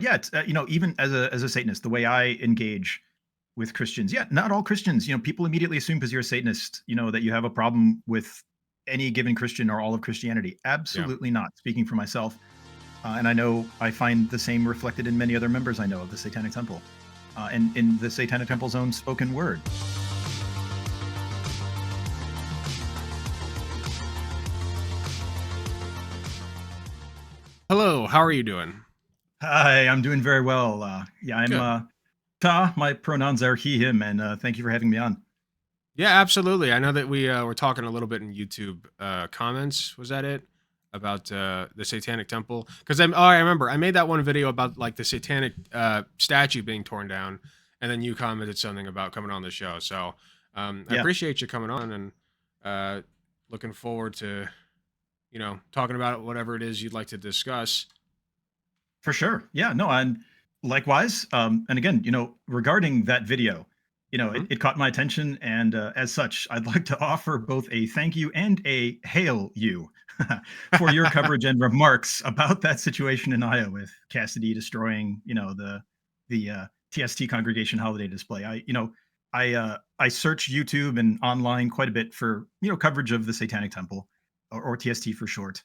Yeah, it's, even as a Satanist, the way I engage with Christians, yeah, not all Christians, people immediately assume because you're a Satanist, that you have a problem with any given Christian or all of Christianity. Yeah. Absolutely not. Speaking for myself, and I know I find the same reflected in many other members I know of the Satanic Temple, and in the Satanic Temple's own spoken word. Hello, how are you doing? Hi, I'm doing very well. Yeah, I'm Good. Ta. My pronouns are he, him, and thank you for having me on. Yeah, absolutely. I know that we were talking a little bit in YouTube comments. Was that it? About the Satanic Temple? Because I remember I made that one video about like the Satanic statue being torn down, and then you commented something about coming on the show. So I Yeah, appreciate you coming on and uh, looking forward to talking about whatever it is you'd like to discuss. for sure. Yeah, no, and likewise. And again, regarding that video, Hmm. it caught my attention, and as such, I'd like to offer both a thank you and a hail you for your coverage and remarks about that situation in Iowa with Cassidy destroying, the TST congregation holiday display. I search YouTube and online quite a bit for coverage of the Satanic Temple, or TST for short,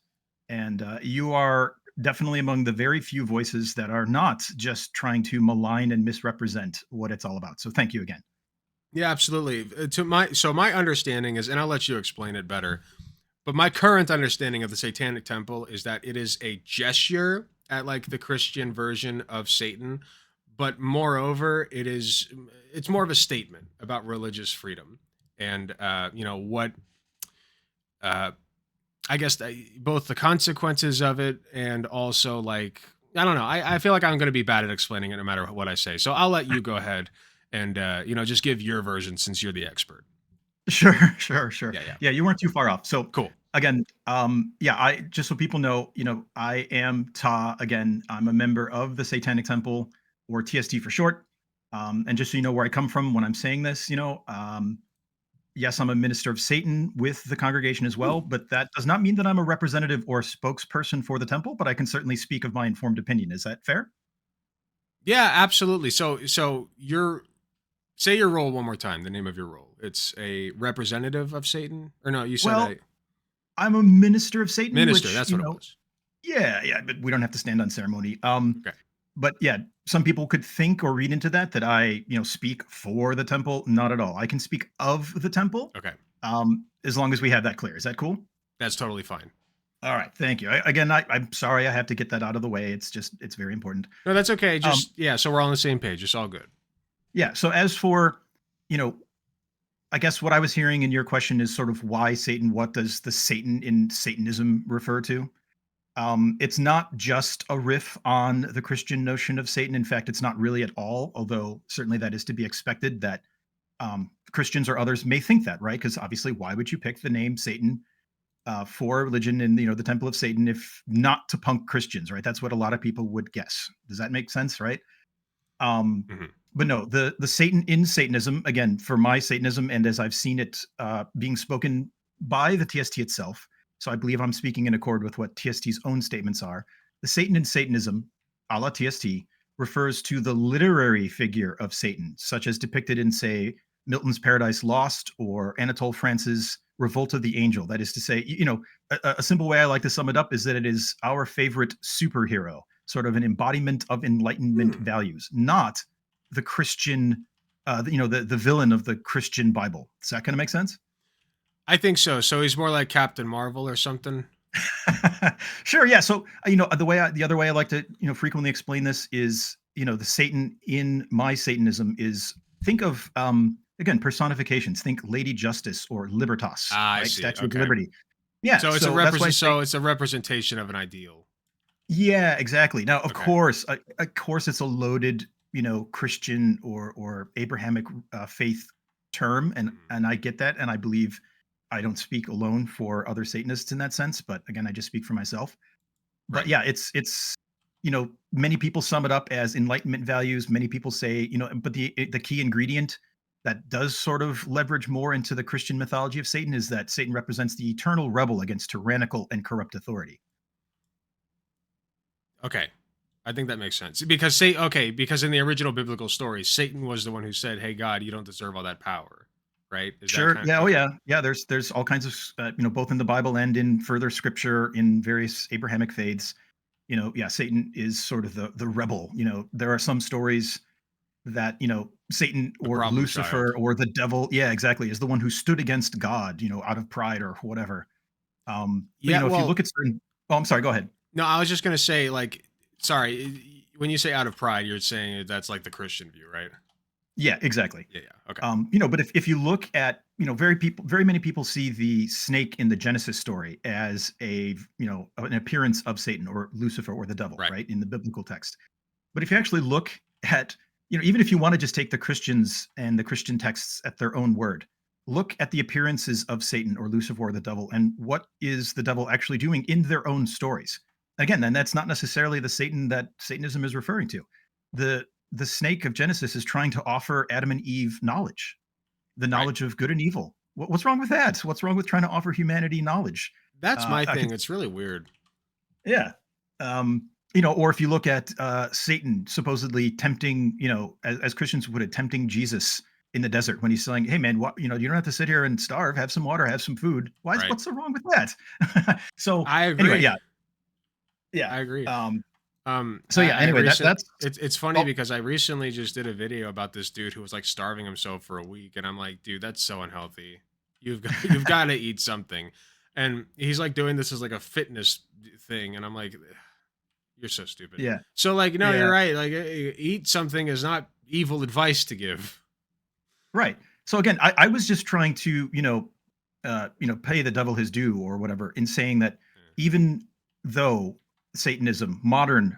and you are definitely among the very few voices that are not just trying to malign and misrepresent what it's all about. So thank you again. Yeah, absolutely. My understanding is, and I'll let you explain it better. But my current understanding of the Satanic Temple is that it is a gesture at like the Christian version of Satan, but moreover, it's more of a statement about religious freedom and what uh I guess both the consequences of it and also like I don't know. I feel like I'm going to be bad at explaining it no matter what I say. So I'll let you go ahead and just give your version since you're the expert. Sure, sure, sure. Yeah, yeah. Yeah, you weren't too far off. So Cool. again, yeah, I just so people know, I am Ta. Again, I'm a member of the Satanic Temple, or TST for short. And just so you know where I come from when I'm saying this, yes, I'm a minister of Satan with the congregation as well, Ooh. but that does not mean that I'm a representative or spokesperson for the temple, but I can certainly speak of my informed opinion. Is that fair? Yeah, absolutely. So you're say your role one more time. The name of your role. It's a representative of Satan, or no? You said Well, a I'm a minister of Satan, minister. which, That's what it was. yeah, yeah, but we don't have to stand on ceremony. Okay. But yeah, some people could think or read into that I, speak for the temple. Not at all. I can speak of the temple, Okay. as long as we have that clear. Is that cool? That's totally fine. All right, thank you. Again, I'm sorry I have to get that out of the way. It's very important. No, that's okay. Um, Just yeah. So we're all on the same page. It's all good. yeah. So as for, you know, I guess what I was hearing in your question is sort of why Satan. What does the Satan in Satanism refer to? It's not just a riff on the Christian notion of Satan. In fact, it's not really at all, although certainly that is to be expected that Christians or others may think that, right? Because obviously, why would you pick the name Satan for religion in the Temple of Satan if not to punk Christians, right? That's what a lot of people would guess. Does that make sense, right? Um, Hmm. but no, the Satan in Satanism, again, for my Satanism, and as I've seen it being spoken by the TST itself, so I believe I'm speaking in accord with what TST's own statements are. The Satan in Satanism, a la TST, refers to the literary figure of Satan, such as depicted in, say, Milton's Paradise Lost or Anatole France's Revolt of the Angel. That is to say, a simple way I like to sum it up is that it is our favorite superhero, sort of an embodiment of Enlightenment Hmm. values, not the Christian, the villain of the Christian Bible. Does that kind of make sense? I think so. So he's more like Captain Marvel or something. Sure. Yeah. So the other way I like to frequently explain this is the Satan in my Satanism is, think of again, personifications. Think Lady Justice or Libertas, Ah, I right? see. Statue of Okay. Liberty. Yeah. So it's a So that's why I represent. say, So it's a representation of an ideal. yeah, exactly. Now, Okay. of course, it's a loaded, Christian or Abrahamic faith term, and Mhm. I get that, and I believe I don't speak alone for other Satanists in that sense. But again, I just speak for myself. But Right. yeah, it's many people sum it up as Enlightenment values. Many people say, but the key ingredient that does sort of leverage more into the Christian mythology of Satan is that Satan represents the eternal rebel against tyrannical and corrupt authority. Okay. I think that makes sense because say okay, because in the original biblical story, Satan was the one who said, "Hey God, you don't deserve all that power." Right? Is that Sure. kind Yeah. of Oh, okay? yeah. Yeah. There's all kinds of both in the Bible and in further scripture in various Abrahamic faiths. Yeah, Satan is sort of the rebel. There are some stories that Satan The or problem child. Lucifer or the devil, yeah, exactly, is the one who stood against God, out of pride or whatever. But Yeah, if you well, look at certain, oh, I'm sorry, go ahead. no, I was just gonna say, like, sorry, when you say out of pride, you're saying that's like the Christian view, right? Yeah, exactly. Yeah, yeah, okay, But if you look at, very many people see the snake in the Genesis story as an appearance of Satan or Lucifer or the devil, right, right, in the biblical text. But if you actually look at, even if you want to just take the Christians and the Christian texts at their own word, look at the appearances of Satan or Lucifer or the devil and what is the devil actually doing in their own stories. Again, then that's not necessarily the Satan that Satanism is referring to. The snake of Genesis is trying to offer Adam and Eve knowledge, the right. knowledge of good and evil. What's wrong with that? What's wrong with trying to offer humanity knowledge? That's my I could thing. It's really weird. Yeah. Or if you look at Satan supposedly tempting, as Christians would it, tempting Jesus in the desert when he's saying, "Hey, man, what, you don't have to sit here and starve. Have some water. Have some food." Right. What's so wrong with that? So I anyway, agree. yeah, yeah. I agree. Um, so yeah. I Anyway, recent that's it's funny oh because I recently just did a video about this dude who was like starving himself for a week, and I'm like, dude, that's so unhealthy. You've got to eat something, and he's like doing this as like a fitness thing, and I'm like, you're so stupid. yeah, So like, no, you're yeah. right. Like, eat something is not evil advice to give. Right. So again, I was just trying to, pay the devil his due or whatever in saying that even though Satanism, modern,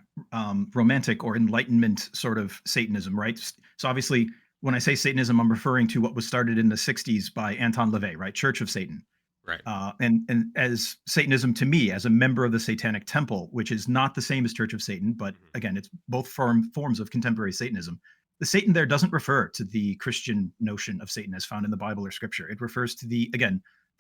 romantic or Enlightenment sort of Satanism, right? So obviously, when I say Satanism, I'm referring to what was started in the '60s by Anton LaVey, right? Church of Satan. Right. And as Satanism to me, as a member of the Satanic Temple, which is not the same as Church of Satan, but Mhm. again, it's both forms of contemporary Satanism. The Satan there doesn't refer to the Christian notion of Satan as found in the Bible or Scripture. It refers to the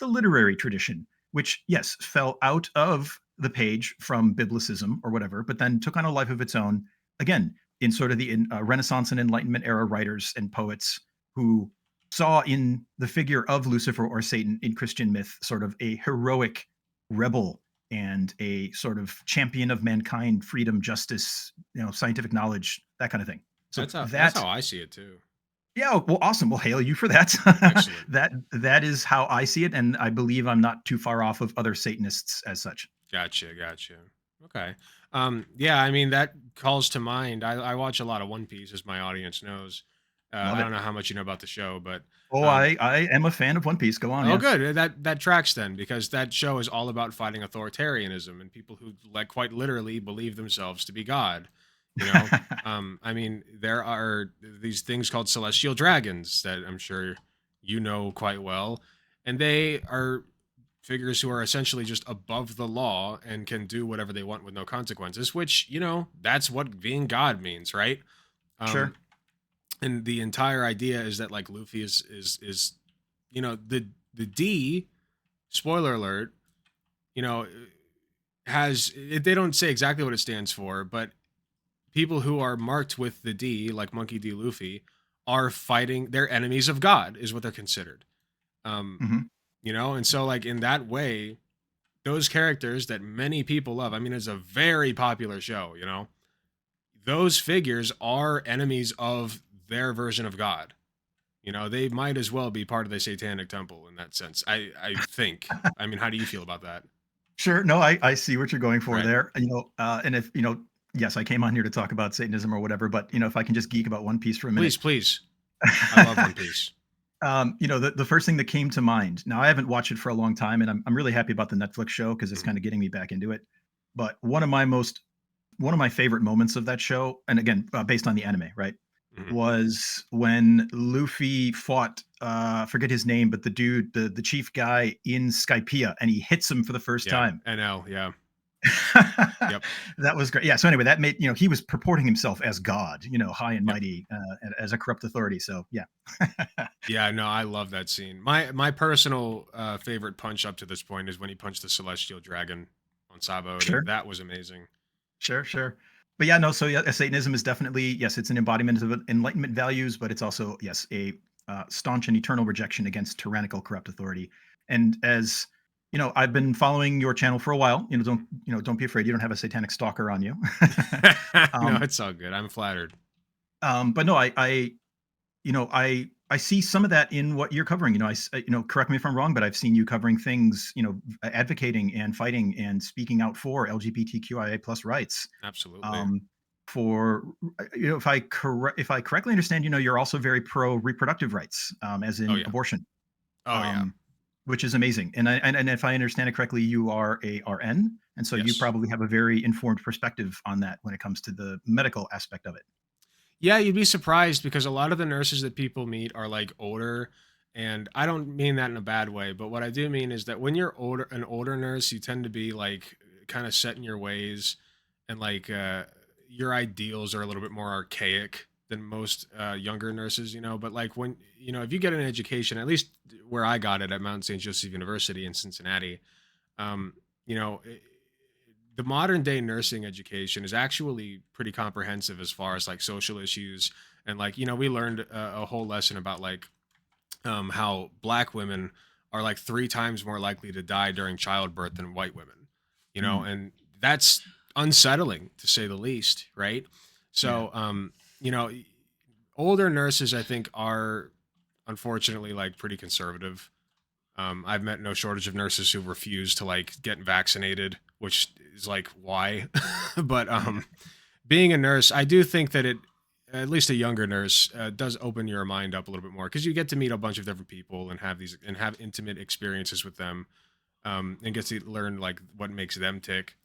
literary tradition, which yes fell out of the page from biblicism or whatever, but then took on a life of its own. Again, in sort of the Renaissance and Enlightenment era writers and poets who saw in the figure of Lucifer or Satan in Christian myth sort of a heroic rebel and a sort of champion of mankind, freedom, justice, scientific knowledge, that kind of thing. So That's that, how I see it too. yeah, well, awesome. Well, hail you for that. Excellent. That is how I see it, and I believe I'm not too far off of other Satanists as such. Gotcha, gotcha. Okay. Yeah, I mean that calls to mind. I watch a lot of One Piece, as my audience knows. Love I it. don't know how much you know about the show, but Oh, um, I am a fan of One Piece. Go on, oh, yeah. good. That tracks then, because that show is all about fighting authoritarianism and people who like quite literally believe themselves to be God. You know, I mean, there are these things called celestial dragons that I'm sure you know quite well, and they are figures who are essentially just above the law and can do whatever they want with no consequences. Which that's what being God means, right? Um, Sure. and the entire idea is that like Luffy is the D, spoiler alert, you know they don't say exactly what it stands for, but people who are marked with the D, like Monkey D. Luffy, are fighting, they're enemies of God is what they're considered. um Hmm. and so like in that way, those characters that many people love, I mean, it's a very popular show, those figures are enemies of their version of God. They might as well be part of the Satanic Temple in that sense. I think. I mean, how do you feel about that? Sure. No, I see what you're going for Right. there. And if yes, I came on here to talk about Satanism or whatever, but if I can just geek about One Piece for a minute. Please, please. I love One Piece. The first thing that came to mind. Now I haven't watched it for a long time, and I'm really happy about the Netflix show because it's Mhm, kind of getting me back into it. But one of my favorite moments of that show, and again, based on the anime, right, mhm. was when Luffy fought forget his name, but the dude, the chief guy in Skypiea, and he hits him for the first Yeah, time. NL, yeah. Yep. That was great. Yeah. So anyway, that made he was purporting himself as God, high and Yep. mighty, as a corrupt authority. So yeah. Yeah, no, I love that scene. My personal favorite punch up to this point is when he punched the celestial dragon on Sabo. Sure, That was amazing. sure, sure. but yeah, no. So yeah, Satanism is definitely, yes, it's an embodiment of Enlightenment values, but it's also, yes, a staunch and eternal rejection against tyrannical, corrupt authority. And as you know, I've been following your channel for a while. Don't be afraid. You don't have a satanic stalker on you. No, um, it's all good. I'm flattered. but no, I see some of that in what you're covering. Correct me if I'm wrong, but I've seen you covering things, advocating and fighting and speaking out for LGBTQIA plus rights. Absolutely. Um, for if I correctly understand, you're also very pro reproductive rights, as Oh in yeah. abortion, Oh yeah. um, which is amazing. And if I understand it correctly, you are a RN, and so you Yes. probably have a very informed perspective on that when it comes to the medical aspect of it. Yeah, you'd be surprised because a lot of the nurses that people meet are like older, and I don't mean that in a bad way, but what I do mean is that when you're older, an older nurse, you tend to be like kind of set in your ways, and like your ideals are a little bit more archaic than most younger nurses, But like when if you get an education, at least where I got it at Mount St. Joseph University in Cincinnati, um, you know, i- the modern day nursing education is actually pretty comprehensive as far as like social issues and like we learned a whole lesson about like how black women are like three times more likely to die during childbirth than white women, Mm, and that's unsettling to say the least, right? yeah. So you know older nurses I think are unfortunately like pretty conservative. I've met no shortage of nurses who refuse to like get vaccinated, which is like why. But Yeah. being a nurse, I do think that it, at least a younger nurse, does open your mind up a little bit more because you get to meet a bunch of different people and have intimate experiences with them, and get to learn like what makes them tick.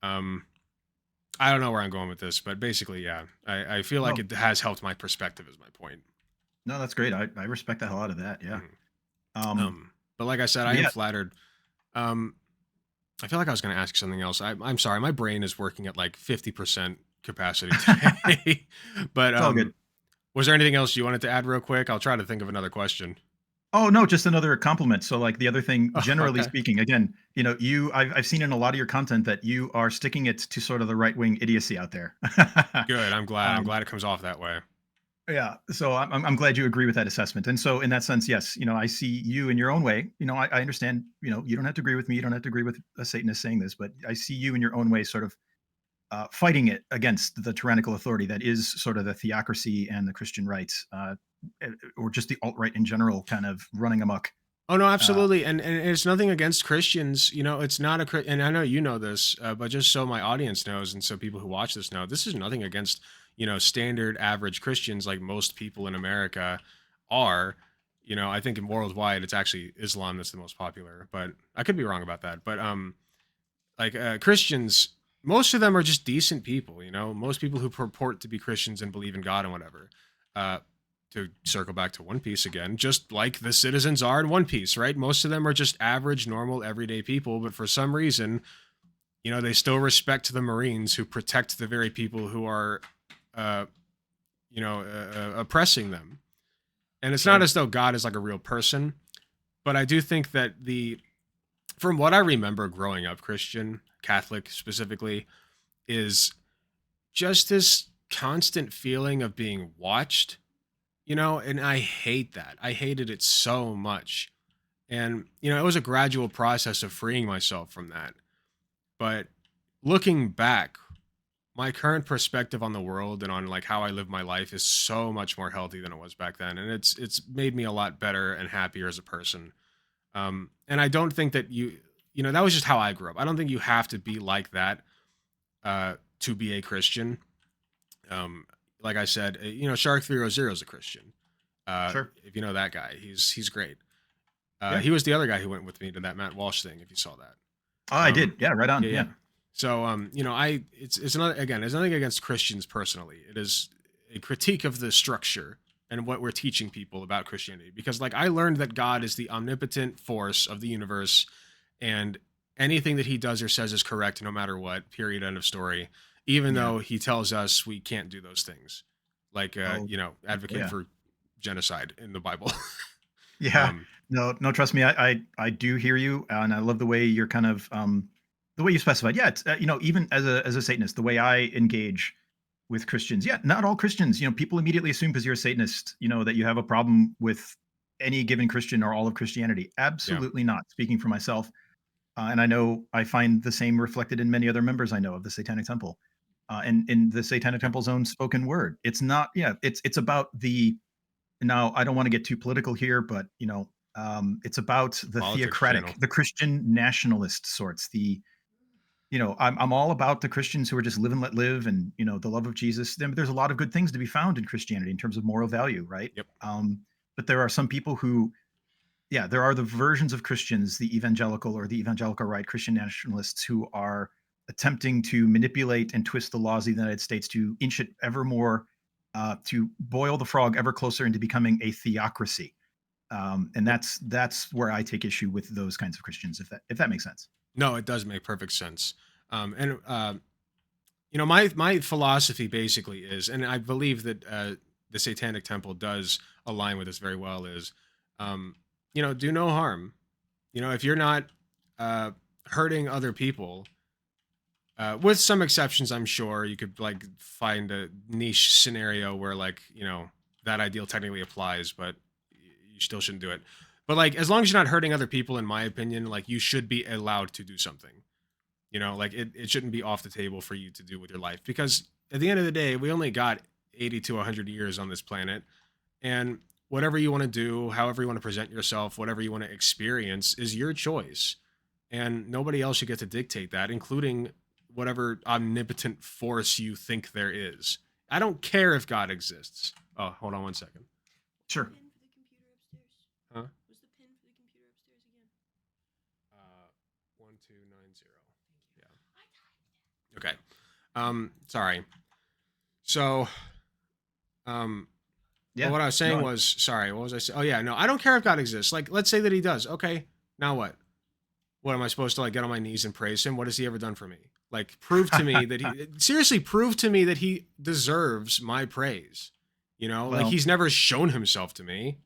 Um, I don't know where I'm going with this, but basically, yeah, I feel like No, it has helped my perspective. Is my point. no, that's great. I respect the hell out of that. Yeah. Mhm. Um, But like I said, I but am yeah. flattered. Um, I feel like I was going to ask you something else. I'm sorry, my brain is working at like 50% capacity today. But It's all good. was there anything else you wanted to add real quick? I'll try to think of another question. Oh, no, just another compliment. So, like, the other thing, Oh, generally okay. speaking, again, I've seen in a lot of your content that you are sticking it to sort of the right wing idiocy out there. Good. I'm glad. I'm um, glad it comes off that way. yeah. So I'm glad you agree with that assessment. And so in that sense, yes, I see you in your own way. I understand. You don't have to agree with me. You don't have to agree with a Satanist saying this, but I see you in your own way, sort of fighting it against the tyrannical authority that is sort of the theocracy and the Christian rights, or just the alt right in general, kind of running amok. Oh no, Uh, absolutely, and it's nothing against Christians. It's not and I know you know this, but just so my audience knows, and so people who watch this know, this is nothing against standard average Christians like most people in America are. I think in worldwide it's actually Islam that's the most popular, but I could be wrong about that. But like Christians, most of them are just decent people. Most people who purport to be Christians and believe in God and whatever. Uh, to circle back to One Piece again, just like the citizens are in One Piece, right? Most of them are just average, normal, everyday people, but for some reason, they still respect the Marines who protect the very people who are, uh, oppressing them. And it's not sure. as though God is like a real person, but I do think that from what I remember growing up Christian, Catholic specifically, is just this constant feeling of being watched, and I hate that. I hated it so much. And, it was a gradual process of freeing myself from that. But looking back, my current perspective on the world and on like how I live my life is so much more healthy than it was back then. And it's made me a lot better and happier as a person. And I don't think that that was just how I grew up. I don't think you have to be like that to be a Christian. Um, like I said, Shark 300 is a Christian. Sure. If you know that guy, he's great. Yeah. He was the other guy who went with me to that Matt Walsh thing. If you saw that, Oh, I did. Yeah. Right on. yeah, Yeah. yeah. So, I it's another again. It's nothing against Christians personally. It is a critique of the structure and what we're teaching people about Christianity. Because, like, I learned that God is the omnipotent force of the universe, and anything that He does or says is correct, no matter what. Period. End of story. Even Yeah. though He tells us we can't do those things, like Oh, advocate yeah. for genocide in the Bible. Yeah. um, No, no, trust me. I do hear you, and I love the way you're kind of the way you specified, yeah, it's, even as a Satanist, the way I engage with Christians, yeah, not all Christians, people immediately assume because you're a Satanist, that you have a problem with any given Christian or all of Christianity. Yeah. Absolutely not. Speaking for myself, and I know I find the same reflected in many other members I know of the Satanic Temple, and in the Satanic Yep. Temple's own spoken word. It's not, yeah, it's about the. Now, I don't want to get too political here, but it's about the Politics theocratic, channel. the Christian nationalist sorts, I'm all about the Christians who are just live and let live, and the love of Jesus. There's a lot of good things to be found in Christianity in terms of moral value, right? Yep. But there are some people who, yeah, there are the versions of Christians, the evangelical or the evangelical right Christian nationalists, who are attempting to manipulate and twist the laws of the United States to inch it ever more, to boil the frog ever closer into becoming a theocracy. And Yep. that's where I take issue with those kinds of Christians, if that makes sense. No, it does make perfect sense. And my philosophy basically is, and I believe that the Satanic Temple does align with this very well, is, um, do no harm. If you're not uh, hurting other people, with some exceptions, I'm sure you could like find a niche scenario where like that ideal technically applies, but you still shouldn't do it. But like as long as you're not hurting other people, in my opinion, like you should be allowed to do something. Like it shouldn't be off the table for you to do with your life, because at the end of the day, we only got 80 to 100 years on this planet, and whatever you want to do, however you want to present yourself, whatever you want to experience is your choice, and nobody else should get to dictate that, including whatever omnipotent force you think there is. I don't care if God exists. Oh, hold on one second. Sure. Huh? What's the pin for the computer upstairs again? 1290. Yeah. Okay. Sorry. So, well, Yeah. what I was saying No. was, sorry, what was I saying? Oh yeah, no, I don't care if God exists. Like, let's say that he does. Okay. Now what? What am I supposed to like get on my knees and praise him? What has he ever done for me? Like, prove to me that he seriously prove to me that he deserves my praise. Like Well, he's never shown himself to me.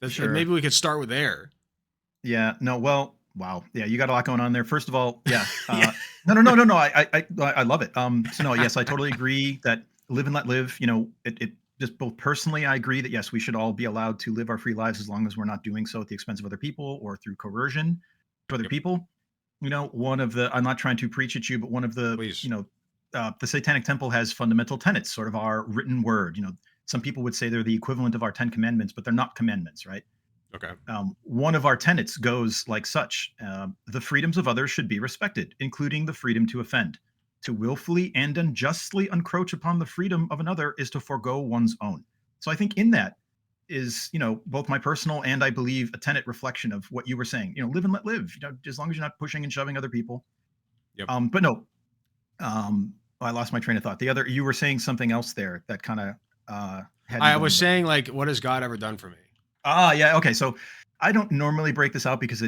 sure. Maybe we could start with there. Yeah. No. Well. Wow. Yeah. You got a lot going on there. First of all, yeah. Yeah. No. No. No. No. No. I love it. So no. Yes, I totally agree that live and let live. It just both personally, I agree that yes, we should all be allowed to live our free lives as long as we're not doing so at the expense of other people or through coercion to other Yep. people. One of the, I'm not trying to preach at you, but one of the, Please. the Satanic Temple has fundamental tenets, sort of our written word. Some people would say they're the equivalent of our 10 commandments, but they're not commandments, right? Okay. One of our tenets goes like such: the freedoms of others should be respected, including the freedom to offend. To willfully and unjustly encroach upon the freedom of another is to forego one's own. So I think in that is, both my personal and I believe a tenet reflection of what you were saying. Live and let live. As long as you're not pushing and shoving other people. Yep. But no, I lost my train of thought. You were saying something else there that kind of had me I going. was saying, like, what has God ever done for me? Yeah, okay. So I don't normally break this out because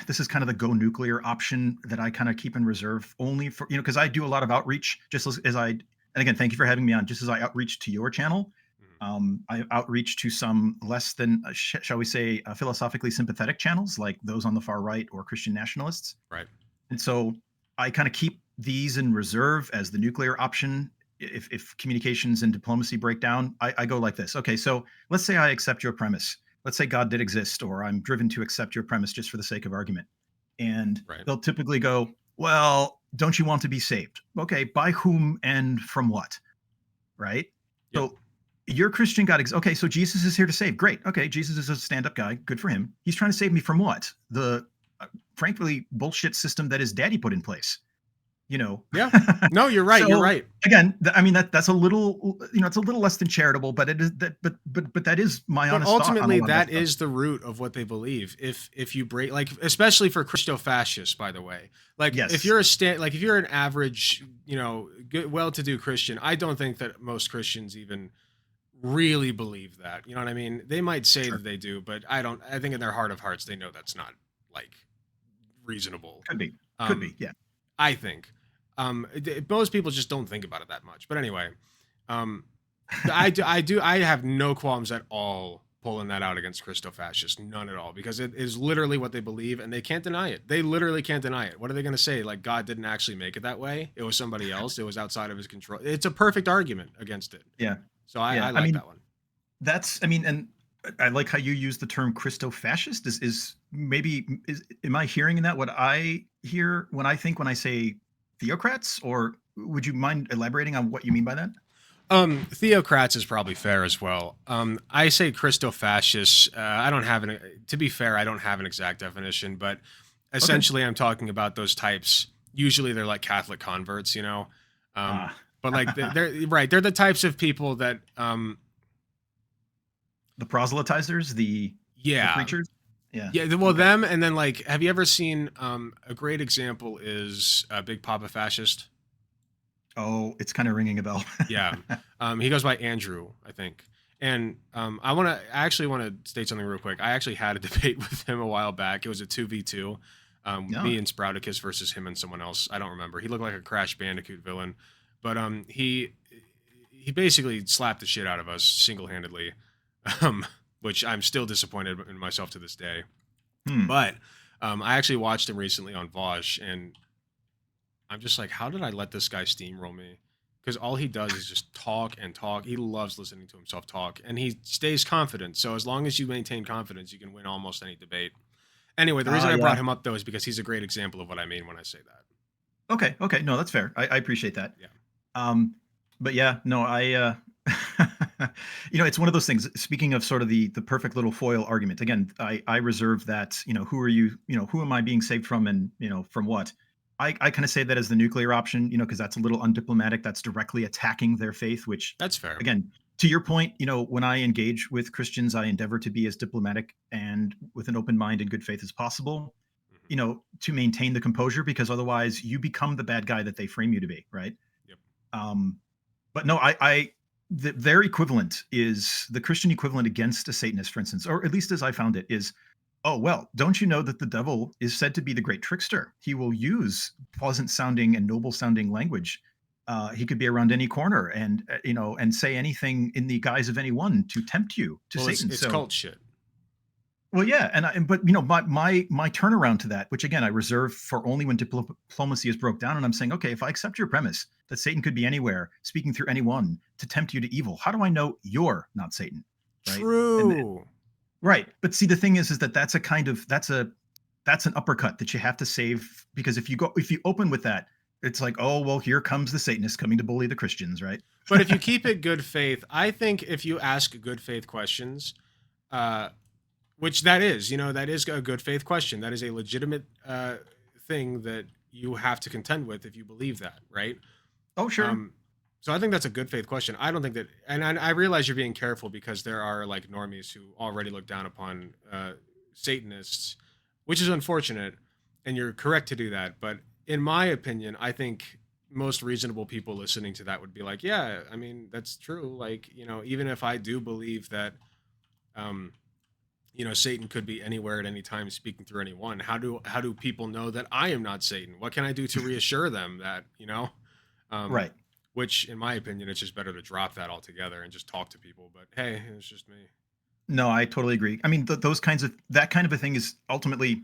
this is kind of the go nuclear option that I kind of keep in reserve only for, because I do a lot of outreach just as and again, thank you for having me on. Just as I outreach to your channel, Mhm. I outreach to some less than, shall we say, philosophically sympathetic channels like those on the far right or Christian nationalists. Right. And so I kind of keep these in reserve as the nuclear option. If communications and diplomacy break down, I go like this. Okay, so let's say I accept your premise. Let's say God did exist, or I'm driven to accept your premise just for the sake of argument. And Right. they'll typically go, well, don't you want to be saved? Okay, by whom and from what? Right? Yep. So your Christian God, okay, so Jesus is here to save. Great. Okay, Jesus is a stand up guy. Good for him. He's trying to save me from what? The frankly bullshit system that his daddy put in place. you know. Yeah. No, you're right. You're So right. again, I mean that's a little, it's a little less than charitable, but it is that, but that is my But honest thought on a ultimately, lot of that that stuff. is the root of what they believe. If you break, like, especially for Christo-fascists, by the way, like if Yes, you're like if you're an average, good, well-to-do Christian, I don't think that most Christians even really believe that. You know what I mean? They might say sure, that they do, but I don't. I think in their heart of hearts, they know that's not like reasonable. could be, Um, yeah, I think. Most people just don't think about it that much. But anyway, um, I have no qualms at all pulling that out against Christo-fascists, none at all, because it is literally what they believe, and they can't deny it. They literally can't deny it. What are they going to say? Like, God didn't actually make it that way. It was somebody else. It was outside of his control. It's a perfect argument against it. Yeah. So I I like mean, that one. and I like how you use the term Christo-fascist. Am I hearing in that what I hear when I say theocrats, or would you mind elaborating on what you mean by that? Theocrats is probably fair as well. I say Christo-fascists. I don't have to be fair, I don't have an exact definition, but Okay. essentially I'm talking about those types. Usually they're like Catholic converts, you know? Um, Ah, but like they're right. They're the types of people that, the proselytizers, the yeah, preachers. Yeah. yeah. Well, Okay. them. And then like, have you ever seen, a great example is Big Papa Fascist? Oh, it's kind of ringing a bell. Yeah. He goes by Andrew, I think. And I actually want to state something real quick. I actually had a debate with him a while back. It was a 2v2. No. Me and Sprouticus versus him and someone else. I don't remember. He looked like a Crash Bandicoot villain. But he basically slapped the shit out of us single-handedly. Um, which I'm still disappointed in myself to this day. Hmm. But I actually watched him recently on Vosh, and I'm just like, how did I let this guy steamroll me? Because all he does is just talk and talk. He loves listening to himself talk, and he stays confident. So as long as you maintain confidence, you can win almost any debate. Anyway, the reason I Yeah. brought him up though is because he's a great example of what I mean when I say that. Okay. Okay. No, that's fair. I appreciate that. Yeah, Um, but yeah, no, it's one of those things. Speaking of sort of the perfect little foil argument, again, I reserve that, who are you, who am I being saved from, and from what? I kind of say that as the nuclear option, because that's a little undiplomatic. That's directly attacking their faith, which, that's fair. again, to your point, when I engage with Christians, I endeavor to be as diplomatic and with an open mind and good faith as possible, Hmm. to maintain the composure, because otherwise you become the bad guy that they frame you to be, right? Yep. Um, but no, their equivalent is the Christian equivalent against a Satanist, for instance, or at least as I found it, is, oh, well, don't you know that the devil is said to be the great trickster? He will use pleasant sounding and noble sounding language. He could be around any corner and, and say anything in the guise of anyone to tempt you to Well, Satan. it's So, cult shit. well, yeah, but my turnaround to that, which again I reserve for only when diplomacy is broke down, and I'm saying, okay, if I accept your premise that Satan could be anywhere, speaking through anyone to tempt you to evil, how do I know you're not Satan, right? And True. right, but see, the thing is that that's an uppercut that you have to save, because if you open with that, it's like, oh well, here comes the Satanist coming to bully the Christians, right? But if you keep it good faith, I think if you ask good faith questions, uh, which that is, that is a good faith question. That is a legitimate thing that you have to contend with if you believe that, right? Oh sure, Um, so I think that's a good faith question. I don't think that, and I realize you're being careful because there are like normies who already look down upon Satanists, which is unfortunate, and you're correct to do that. But in my opinion, I think most reasonable people listening to that would be like, yeah, I mean, that's true. Like, even if I do believe that, um, Satan could be anywhere at any time speaking through anyone. How do people know that I am not Satan? What can I do to reassure them that, um, right. which in my opinion, it's just better to drop that altogether and just talk to people. But hey, it's just me. No, I totally agree. I mean, that kind of a thing is ultimately,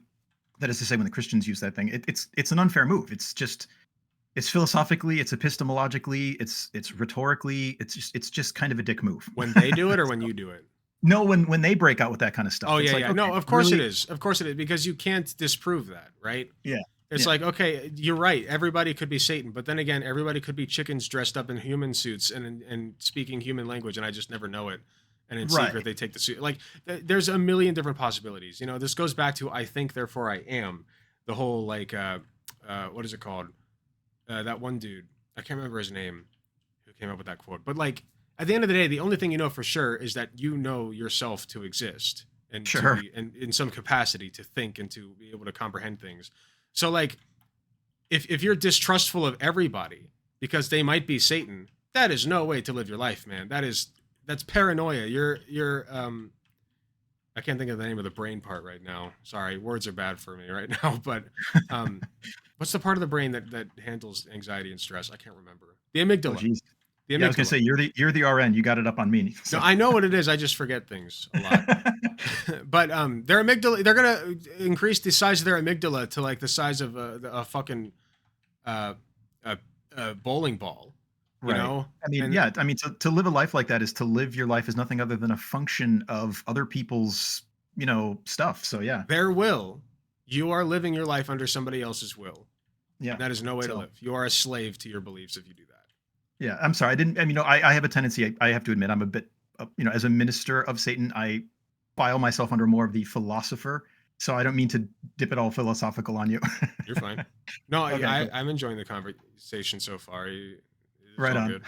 that is to say, when the Christians use that thing, it's an unfair move. It's philosophically, it's epistemologically, it's rhetorically, it's just kind of a dick move. When they do it or when you do it. No, when they break out with that kind of Oh stuff, it's yeah, like, yeah. No, okay, of course it really, is. Of course it is because you can't disprove that, right? yeah, It's yeah, like, okay, you're right. Everybody could be Satan, but then again, everybody could be chickens dressed up in human suits and speaking human language, and I just never know it. And in secret, right. they take the suit. Like, there's a million different possibilities. This goes back to I think, therefore I am. The whole like, what is it called? That one dude, I can't remember his name, who came up with that quote. But like, at the end of the day, the only thing you know for sure is that you know yourself to exist and to Sure. be in some capacity to think and to be able to comprehend things. So like, if you're distrustful of everybody because they might be Satan, that is no way to live your life, man. That's paranoia. You're I can't think of the name of the brain part right now. Sorry, words are bad for me right now. But um, what's the part of the brain that handles anxiety and stress? I can't remember. The Oh, amygdala. geez. The Yeah, I was gonna amygdala. say you're the RN. You got it up on me. No, So I know what it is. I just forget things a lot. But their amygdala, they're gonna increase the size of their amygdala to like the size of a fucking uh, a, a bowling ball, you right. know. I mean, And yeah. I mean, to live a life like that is to live your life as nothing other than a function of other people's stuff. So yeah, their will, you are living your life under somebody else's will. yeah. That is no way to So live. You are a slave to your beliefs if you do that. yeah, I'm sorry. I didn't. I mean, I have a tendency. I have to admit, I'm a bit. As a minister of Satan, I file myself under more of the philosopher. So I don't mean to dip it all philosophical on you. You're fine. No, Okay, but I'm enjoying the conversation so far. It's right all on. good.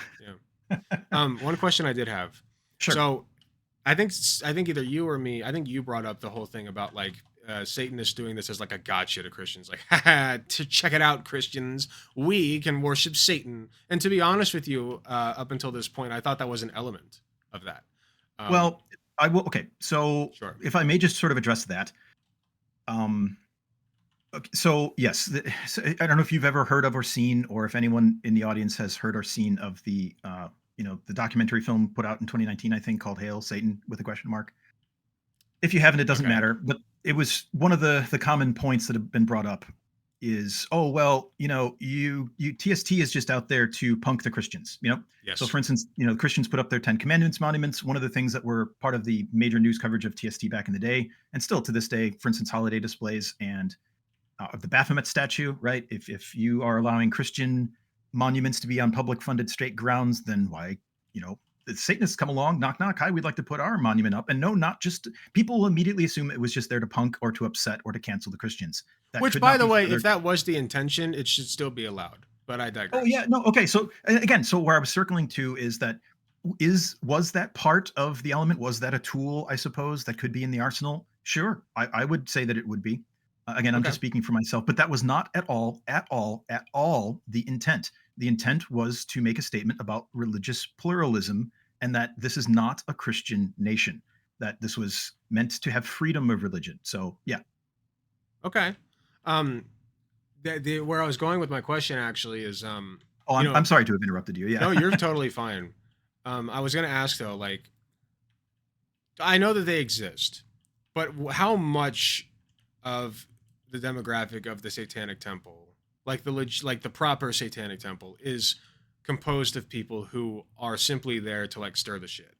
Yeah. One question I did have. Sure. So I think either you or me. I think you brought up the whole thing about like Satanists doing this as like a gotcha to Christians. Like, haha, to check it out, Christians, we can worship Satan. And to be honest with you, up until this point, I thought that was an element of that. Um, Well, I will. Okay, so sure. if I may just sort of address that. Um, okay, so yes, so I don't know if you've ever heard of or seen, or if anyone in the audience has heard or seen of the documentary film put out in 2019, I think, called "Hail Satan" with a question mark. If you haven't, it doesn't Okay. matter. But it was one of the common points that have been brought up is, oh well, you TST is just out there to punk the Christians. So Yes. for instance, the Christians put up their Ten Commandments monuments. One of the things that were part of the major news coverage of TST back in the day, and still to this day, for instance, holiday displays and of the Baphomet statue, right? If you are allowing Christian monuments to be on public funded state grounds, then why, you know, the Satanists come along, knock knock, hi, we'd like to put our monument up. And no, not just people immediately assume it was just there to punk or to upset or to cancel the Christians. That Which, could by not the be way, if further. that was the intention, it should still be allowed. But I Oh yeah, digress. no, okay. So again, so where I was circling to is that was that part of the element? Was that a tool, I suppose, that could be in the arsenal? Sure, I would say that it would be. Again, I'm Okay. just speaking for myself, but that was not at all, at all, at all the intent. The intent was to make a statement about religious pluralism and that this is not a Christian nation. That this was meant to have freedom of religion. So yeah. Okay. Um, where I was going with my question actually is, Oh, you I'm know, sorry to have interrupted you. Yeah. no, you're totally fine. I was gonna ask though, like, I know that they exist, but how much of the demographic of the Satanic Temple, like like the proper Satanic Temple, is composed of people who are simply there to like stir the shit?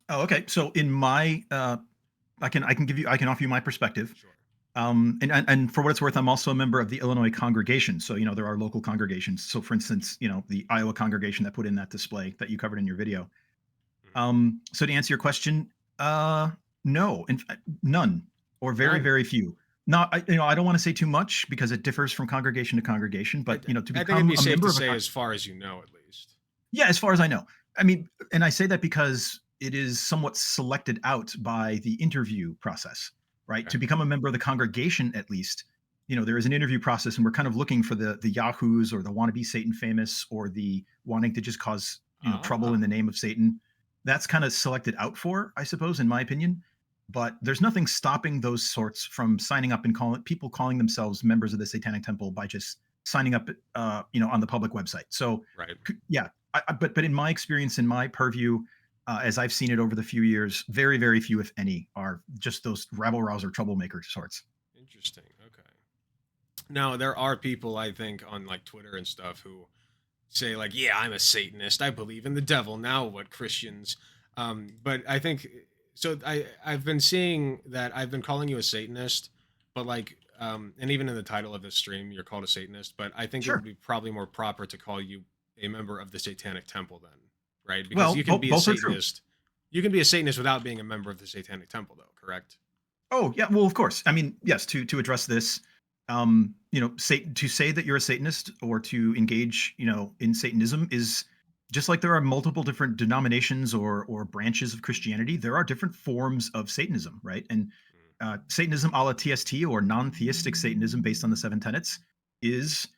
Oh, okay. So in my I can offer you my perspective. Sure. And for what it's worth, I'm also a member of the Illinois congregation. So there are local congregations. So for instance, the Iowa congregation that put in that display that you covered in your video. Mhm. So to answer your question, no, none, or very None. very few. Not I don't want to say too much because it differs from congregation to congregation. I, But to I think it'd become be a safe member to of a say, as far as you know, at least. yeah, as far as I know. I mean, and I say that because it is somewhat selected out by the interview process, right? Okay. To become a member of the congregation, at least, there is an interview process, and we're kind of looking for the yahoos or the wannabe Satan famous or the wanting to just cause trouble in Ah. the name of Satan. That's kind of selected out for, I suppose, in my opinion. But there's nothing stopping those sorts from signing up and calling themselves members of the Satanic Temple by just signing up, on the public website. So, Right. yeah, but in my experience, in my purview, as I've seen it over the few years, very very few, if any, are just those rabble rouser troublemaker sorts. Interesting. Okay. Now there are people I think on like Twitter and stuff who say like, "Yeah, I'm a Satanist. I believe in the devil." Now what, Christians? But I think so. I've been seeing that I've been calling you a Satanist, but like, and even in the title of this stream, you're called a Satanist. But I think it would Sure. be probably more proper to call you a member of the Satanic Temple then, right? Because Well, you can be a both are true. Satanist. You can be a Satanist without being a member of the Satanic Temple, though. Correct? Oh yeah, well of course. I mean, yes. To address this, to say that you're a Satanist or to engage, in Satanism is just like there are multiple different denominations or branches of Christianity. There are different forms of Satanism, right? And Mm. Satanism a la TST or non-theistic Satanism based on the seven tenets is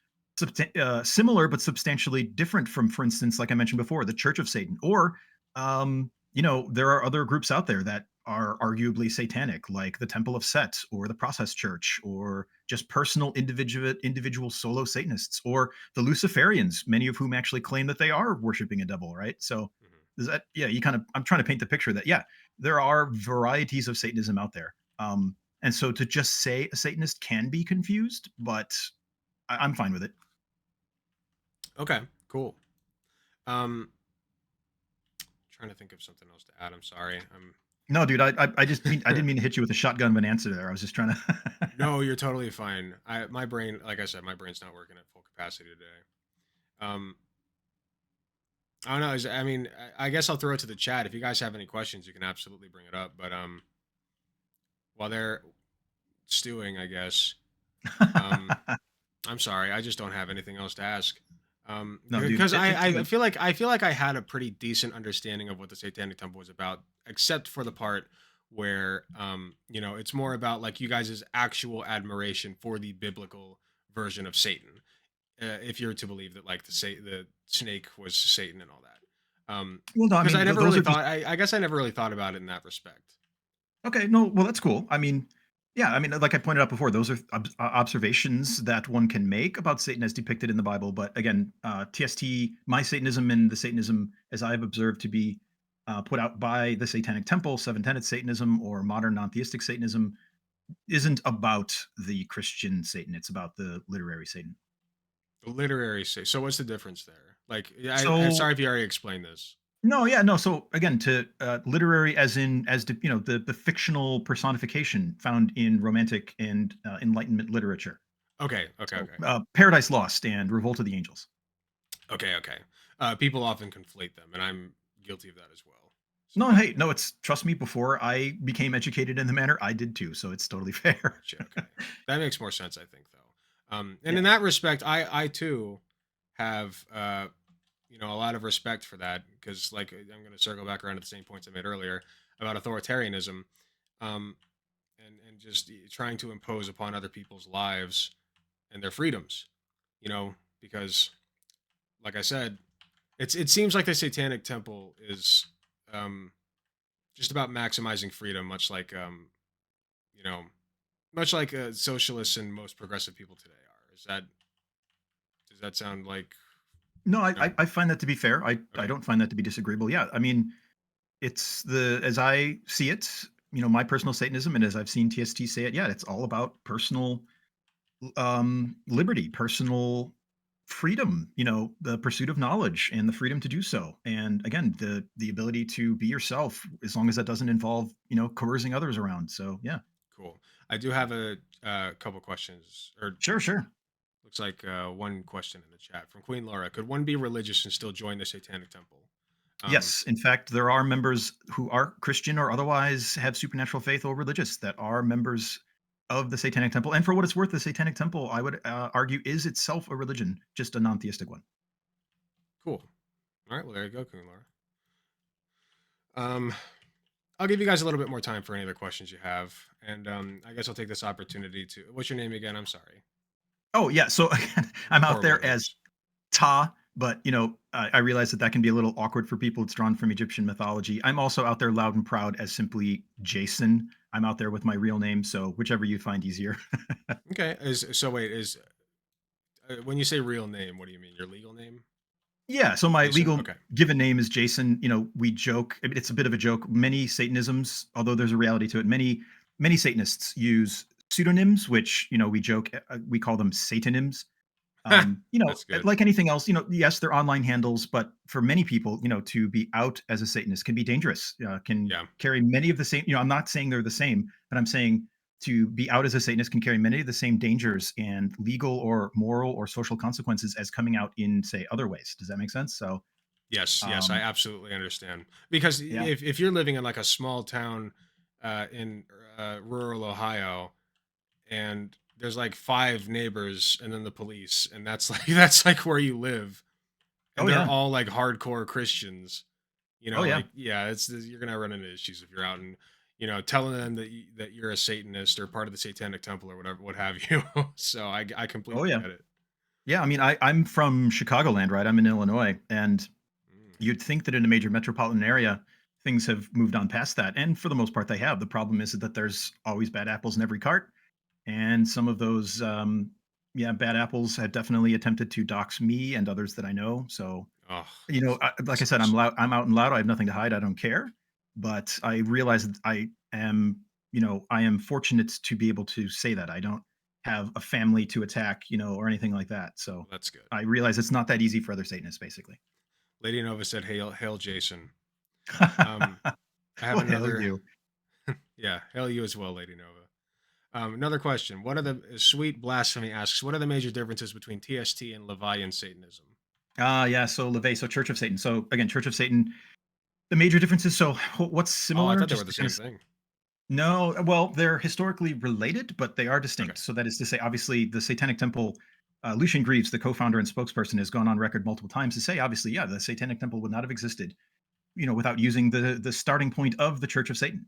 similar but substantially different from, for instance, like I mentioned before, the Church of Satan. Or, there are other groups out there that are arguably satanic, like the Temple of Set or the Process Church, or just personal individual solo Satanists, or the Luciferians, many of whom actually claim that they are worshiping a devil, right? So Mhm. is that, yeah, you kind of, I'm trying to paint the picture that, yeah, there are varieties of Satanism out there. And so to just say a Satanist can be confused, but I'm fine with it. Okay, cool. Um, trying to think of something else to add. I'm sorry. No, dude, I just mean, I didn't mean to hit you with a shotgun of an answer there. I was just trying to. No, you're totally fine. My brain, like I said, my brain's not working at full capacity today. Um, I don't know. I mean, I guess I'll throw it to the chat. If you guys have any questions, you can absolutely bring it up. But while they're stewing, I guess. Um, I'm sorry. I just don't have anything else to ask. No, dude, Because it's I good. feel like I had a pretty decent understanding of what the Satanic Temple was about, except for the part where it's more about like you guys' actual admiration for the biblical version of Satan, if you're to believe that like the snake was Satan and all that. Well, no, I Because mean, I never those really are just thought. I guess I never really thought about it in that respect. okay. No, well, that's cool. I mean, yeah, I mean, like I pointed out before, those are observations that one can make about Satan as depicted in the Bible. But again, TST, my Satanism and the Satanism as I've observed to be put out by the Satanic Temple, Seven Tenets Satanism, or modern non-theistic Satanism, isn't about the Christian Satan. It's about the literary Satan. The literary say. So what's the difference there? Like, I'm So sorry if you already explained this. no, yeah, no. So again, to literary, as in the fictional personification found in Romantic and Enlightenment literature. Okay, okay, So okay. Paradise Lost and Revolt of the Angels. Okay, okay. People often conflate them, and I'm guilty of that as well. So, No, hey, no, it's trust me. Before I became educated in the matter, I did too. So it's totally fair. gotcha. Okay, that makes more sense, I think, though. And in Yeah, that respect, I too have a lot of respect for that because, like, I'm going to circle back around to the same points I made earlier about authoritarianism, um, and just trying to impose upon other people's lives and their freedoms. Because, like I said, it seems like the Satanic Temple is um, just about maximizing freedom, you know, much like socialists and most progressive people today are. Does that sound like no, I, you know? I find that to be fair. I Okay, don't find that to be disagreeable. Yeah, I mean, it's the as I see it, my personal Satanism, and as I've seen TST say it. Yeah, it's all about personal liberty, personal freedom, the pursuit of knowledge and the freedom to do so. And again, the ability to be yourself as long as that doesn't involve, coercing others around. So yeah. cool. I do have a couple questions, or Sure, sure. looks like one question in the chat from Queen Laura. Could one be religious and still join the Satanic Temple? Um, Yes. In fact, there are members who are Christian or otherwise have supernatural faith or religious that are members of the Satanic Temple. And for what it's worth, the Satanic Temple, I would argue, is itself a religion, just a non theistic one. cool. All right. Well, there you go, Queen Laura. Um, I'll give you guys a little bit more time for any other questions you have, and I guess I'll take this opportunity to. What's your name again? I'm sorry. Oh, yeah. So again, I'm out Horrible there as names. Ta, but I realize that that can be a little awkward for people. It's drawn from Egyptian mythology. I'm also out there loud and proud as simply Jason. I'm out there with my real name, so whichever you find easier. Okay. Is when you say real name, what do you mean? Your legal name? Yeah, so my Jason? legal Okay. given name is Jason. We joke. I mean, it's a bit of a joke. Many Satanisms, although there's a reality to it, many Satanists use pseudonyms, which we joke. We call them Satanyms. That's good. Like anything else, yes, they're online handles, but for many people, to be out as a Satanist can be dangerous, can Yeah. carry many of the same, I'm not saying they're the same, but I'm saying to be out as a Satanist can carry many of the same dangers and legal or moral or social consequences as coming out in, say, other ways. Does that make sense? So, Yes. Yes. I um, absolutely understand. Because yeah. if you're living in like a small town in rural Ohio, and there's like five neighbors and then the police, and that's like that's like where you live, Oh, and they're yeah. all like hardcore Christians. Oh, yeah. Like, yeah, you're gonna run into issues if you're out and telling them that you're a Satanist or part of the Satanic Temple or whatever, what have you. So I Oh, completely yeah. get it. Yeah. I mean, I'm from Chicagoland, right? I'm in Illinois. And Mm. you'd think that in a major metropolitan area, things have moved on past that, and for the most part, they have. The problem is that there's always bad apples in every cart, and some of those, yeah, bad apples have definitely attempted to dox me and others that I know. So, Oh, like I said, sucks. I'm out and loud. I have nothing to hide. I don't care. But I realize that I am, I am fortunate to be able to say that. I don't have a family to attack, or anything like that. So Well, that's good. I realize it's not that easy for other Satanists, basically. Lady Nova said, "Hail, hail, Jason." Um, I have Well, hell another. you. Yeah, hail you as well, Lady Nova. Another question. What are the Sweet Blasphemy asks? What are the major differences between TST and Levian Satanism? Yeah. So LaVey, so Church of Satan. So again, Church of Satan. The major differences. So what's Oh, I similar? thought they were Just the to kind same of thing. no. Well, they're historically related, but they are Okay, distinct. So that is to say, obviously, the Satanic Temple. Lucian Greaves, the co-founder and spokesperson, has gone on record multiple times to say, obviously, yeah, the Satanic Temple would not have existed, without using the starting point of the Church of Satan.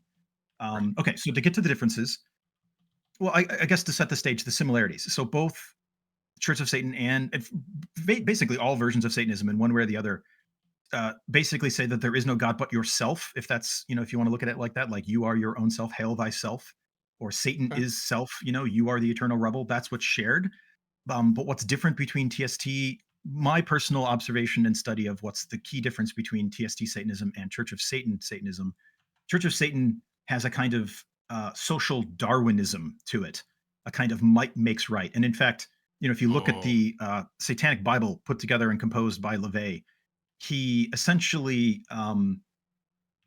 right. Okay, so to get to the differences, well, I guess to set the stage, the similarities. So both Church of Satan and basically all versions of Satanism, in one way or the other, basically say that there is no God but yourself. If that's, if you want to look at it like that, like you are your own self, hail thyself, or Satan Okay. is self. You are the eternal rebel. That's what's shared. But what's different between TST? My personal observation and study of what's the key difference between TST Satanism and Church of Satan Satanism. Church of Satan has a kind of social Darwinism to it, a kind of might makes right. And in fact, if you look at Oh, the Satanic Bible put together and composed by LaVey, he essentially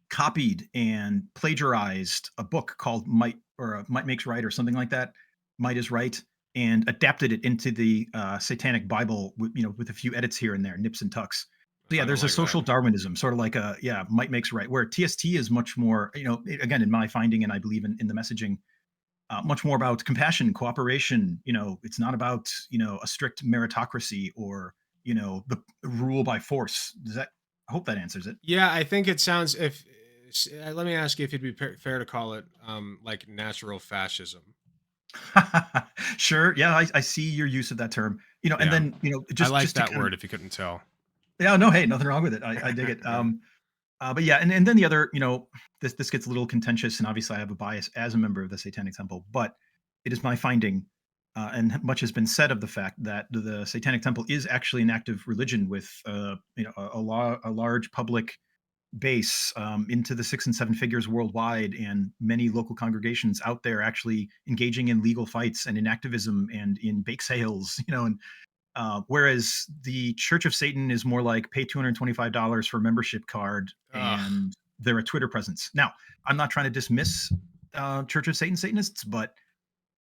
copied and plagiarized a book called Might, or Might Makes Right or something like that. Might is Right, and adapted it into the Satanic Bible with, with a few edits here and there, nips and tucks. So yeah, I don't there's a like that. social Darwinism, sort of like a, yeah, might makes right, where TST is much more, again, in my finding, and I believe in the messaging, much more about compassion, cooperation. It's not about, a strict meritocracy or, the rule by force. Does that, I hope that answers it. Yeah, I think it sounds. If let me ask you if it'd be fair to call it like natural fascism. Sure. Yeah, I see your use of that term. And Yeah, then, I just like to that kind of, word. If you couldn't tell. yeah, no, hey, nothing wrong with it. I dig it. But yeah, and then the other, this gets a little contentious, and obviously I have a bias as a member of the Satanic Temple, but it is my finding, and much has been said of the fact that the Satanic Temple is actually an active religion with, a large public base, into the six and seven figures worldwide, and many local congregations out there actually engaging in legal fights and in activism and in bake sales, and whereas the Church of Satan is more like pay $225 for a membership card Ugh, and they're a Twitter presence. Now, I'm not trying to dismiss Church of Satan Satanists, but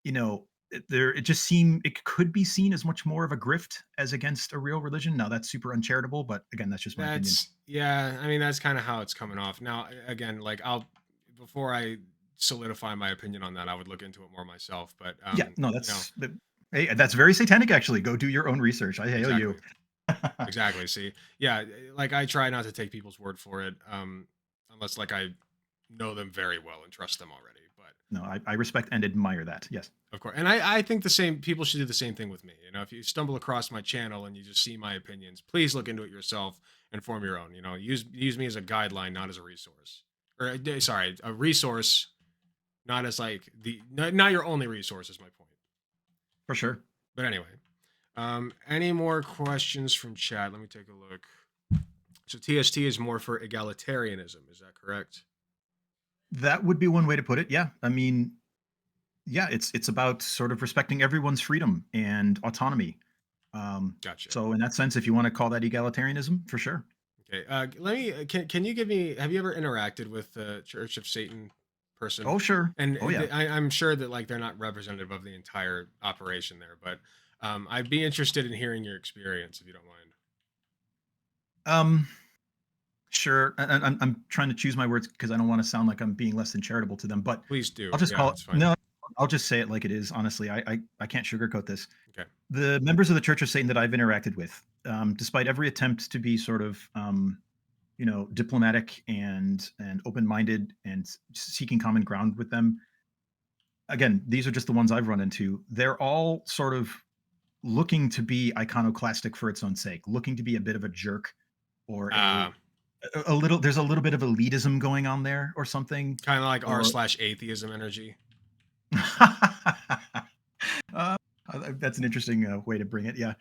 it just it could be seen as much more of a grift as against a real religion. Now that's super uncharitable, but again, that's just my opinion. that's yeah. I mean, that's kind of how it's coming off. Now, again, like I'll before I solidify my opinion on that, I would look into it more myself. But Yeah, no, you know, hey, that's very satanic. Actually, go do your own research. I hail exactly. you. Exactly. See, yeah, like I try not to take people's word for it, unless like I know them very well and trust them already. But No, I respect and admire that. Yes. of course, and I think the same people should do the same thing with me. You know, if you stumble across my channel and you just see my opinions, please look into it yourself and form your own. You know, use me as a guideline, not as a resource, or sorry, a resource, not as like not your only resource. Is my point. For sure. But anyway, any more questions from chat? Let me take a look. So TST is more for egalitarianism. Is that correct? That would be one way to put it. Yeah. I mean, yeah, it's about sort of respecting everyone's freedom and autonomy. Um, Gotcha. so in that sense, if you want to call that egalitarianism, for sure. Okay. Let me. Can you give me? Have you ever interacted with the Church of Satan person? Oh, sure. And Oh, yeah. I'm sure that like they're not representative of the entire operation there, but I'd be interested in hearing your experience if you don't mind. Um, sure. And I'm trying to choose my words because I don't want to sound like I'm being less than charitable to them, but Please do. I'll just Yeah, call it, that's fine. no, I'll just say it like it is. Honestly, I can't sugarcoat this. Okay. The members of the Church of Satan that I've interacted with, despite every attempt to be sort of, diplomatic and open minded and seeking common ground with them, again, these are just the ones I've run into. They're all sort of looking to be iconoclastic for its own sake, looking to be a bit of a jerk or Uh, a little there's a little bit of elitism going on there or something, Kind of like r or slash atheism energy. Uh, that's an interesting way to bring it. Yeah.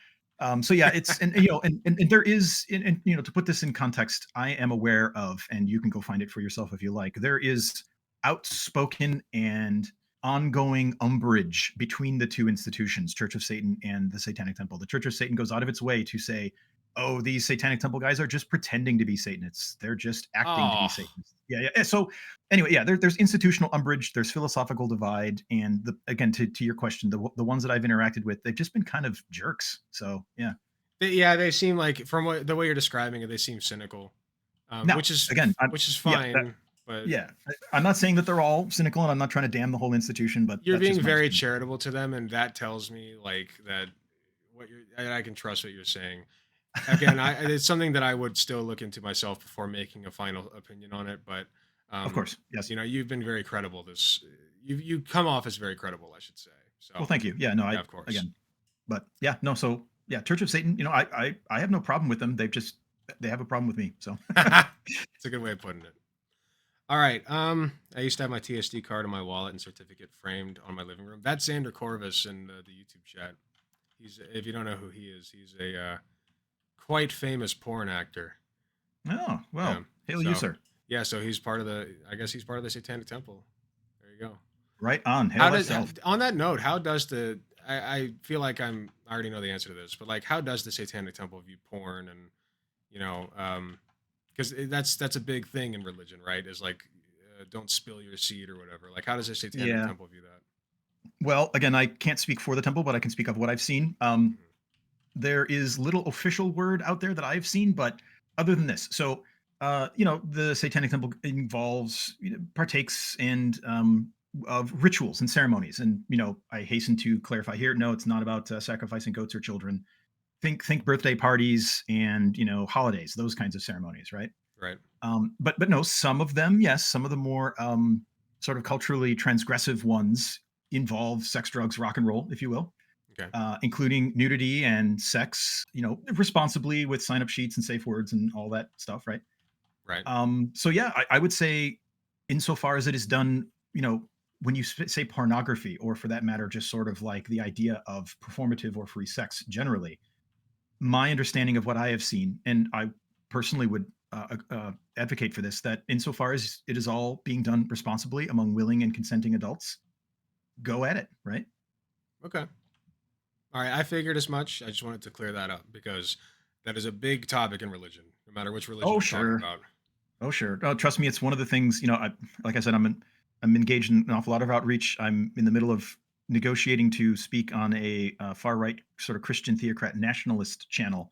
So yeah, it's and you know, and there is, and you know, to put this in context, I am aware of, and you can go find it for yourself if you like. There is outspoken and ongoing umbrage between the two institutions, Church of Satan and the Satanic Temple. The Church of Satan goes out of its way to say, "Oh, these Satanic Temple guys are just pretending to be Satanists. They're just acting to be Oh, Satanists." Yeah, yeah. So anyway, yeah, there's institutional umbrage, there's philosophical divide, and again, to your question, the ones that I've interacted with, they've just been kind of jerks. So yeah. yeah, they seem like from the way you're describing it, they seem cynical, Now again, which is yeah, fine, but yeah, I'm not saying that they're all cynical, and I'm not trying to damn the whole institution, but you're that's being just my very experience. charitable to them, and that tells me like that I can trust what you're saying. Again, it's something that I would still look into myself before making a final opinion on it. But Of course, yes. you've been very credible. You come off as very credible, I should say. Well, So thank you. Yeah, no, yeah, I of course. again, but yeah, no. So yeah, Church of Satan. You know, I have no problem with them. They have a problem with me. So It's a good way of putting it. All right. I used to have my TSD card in my wallet and certificate framed on my living room. That's Xander Corvus in the YouTube chat. He's if you don't know who he is, he's a quite famous porn actor. oh Yeah. well, hail you, So sir. yeah, so he's part of the. I guess he's part of the Satanic Temple. There you go. Right on, How hail does thyself. on that note? How does the? I feel like I already know the answer to this, but like, how does the Satanic Temple view porn and you know, because that's a big thing in religion, right? Is like, don't spill your seed or whatever. Like, how does the Satanic Yeah. Temple view that? Well, again, I can't speak for the temple, but I can speak of what I've seen. Mhm. There is little official word out there that I've seen, but other than this, so you know, the Satanic Temple involves, you know, partakes and of rituals and ceremonies, and you know, I hasten to clarify here: no, it's not about sacrificing goats or children. Think birthday parties and you know holidays, those kinds of ceremonies, right? Right. But no, some of them, yes, some of the more sort of culturally transgressive ones involve sex, drugs, rock and roll, if you will, Okay. including nudity and sex, you know, responsibly with sign up sheets and safe words and all that stuff, right? Right. So yeah, I would say, insofar as it is done, you know, when you say pornography, or for that matter, just sort of like the idea of performative or free sex generally, my understanding of what I have seen, and I personally would advocate for this, that insofar as it is all being done responsibly among willing and consenting adults, go at it, right? Okay. All right. I figured as much. I just wanted to clear that up because that is a big topic in religion, no matter which religion Oh, you're talking sure. about. Oh, sure. Oh, trust me, it's one of the things. You know, like I said, I'm engaged in an awful lot of outreach. I'm in the middle of negotiating to speak on a far right sort of Christian theocrat nationalist channel,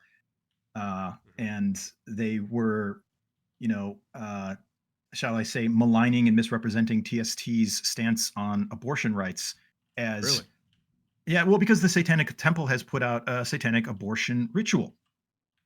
Mhm. and they were, you know, shall I say, maligning and misrepresenting TST's stance on abortion rights as, Really yeah, well, because the Satanic Temple has put out a satanic abortion ritual.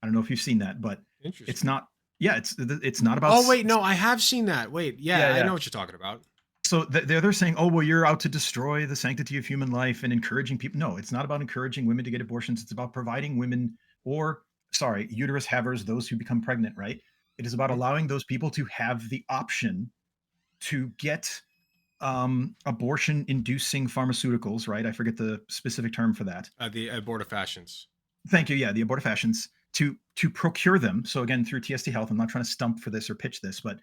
I don't know if you've seen that, but it's interesting. not. Yeah, it's not about. Oh wait, no, I have seen that. Wait, yeah, Yeah, I yeah. know what you're talking about. So they're saying, oh well, you're out to destroy the sanctity of human life and encouraging people. No, it's not about encouraging women to get abortions. It's about providing women, or sorry, uterus havers, those who become pregnant. Right. It is about Mhm. allowing those people to have the option to get abortion inducing pharmaceuticals, right? I forget the specific term for that. The abortifacients. Thank you. Yeah, the abortifacients, to procure them. So again, through TST Health, I'm not trying to stump for this or pitch this, but Mhm.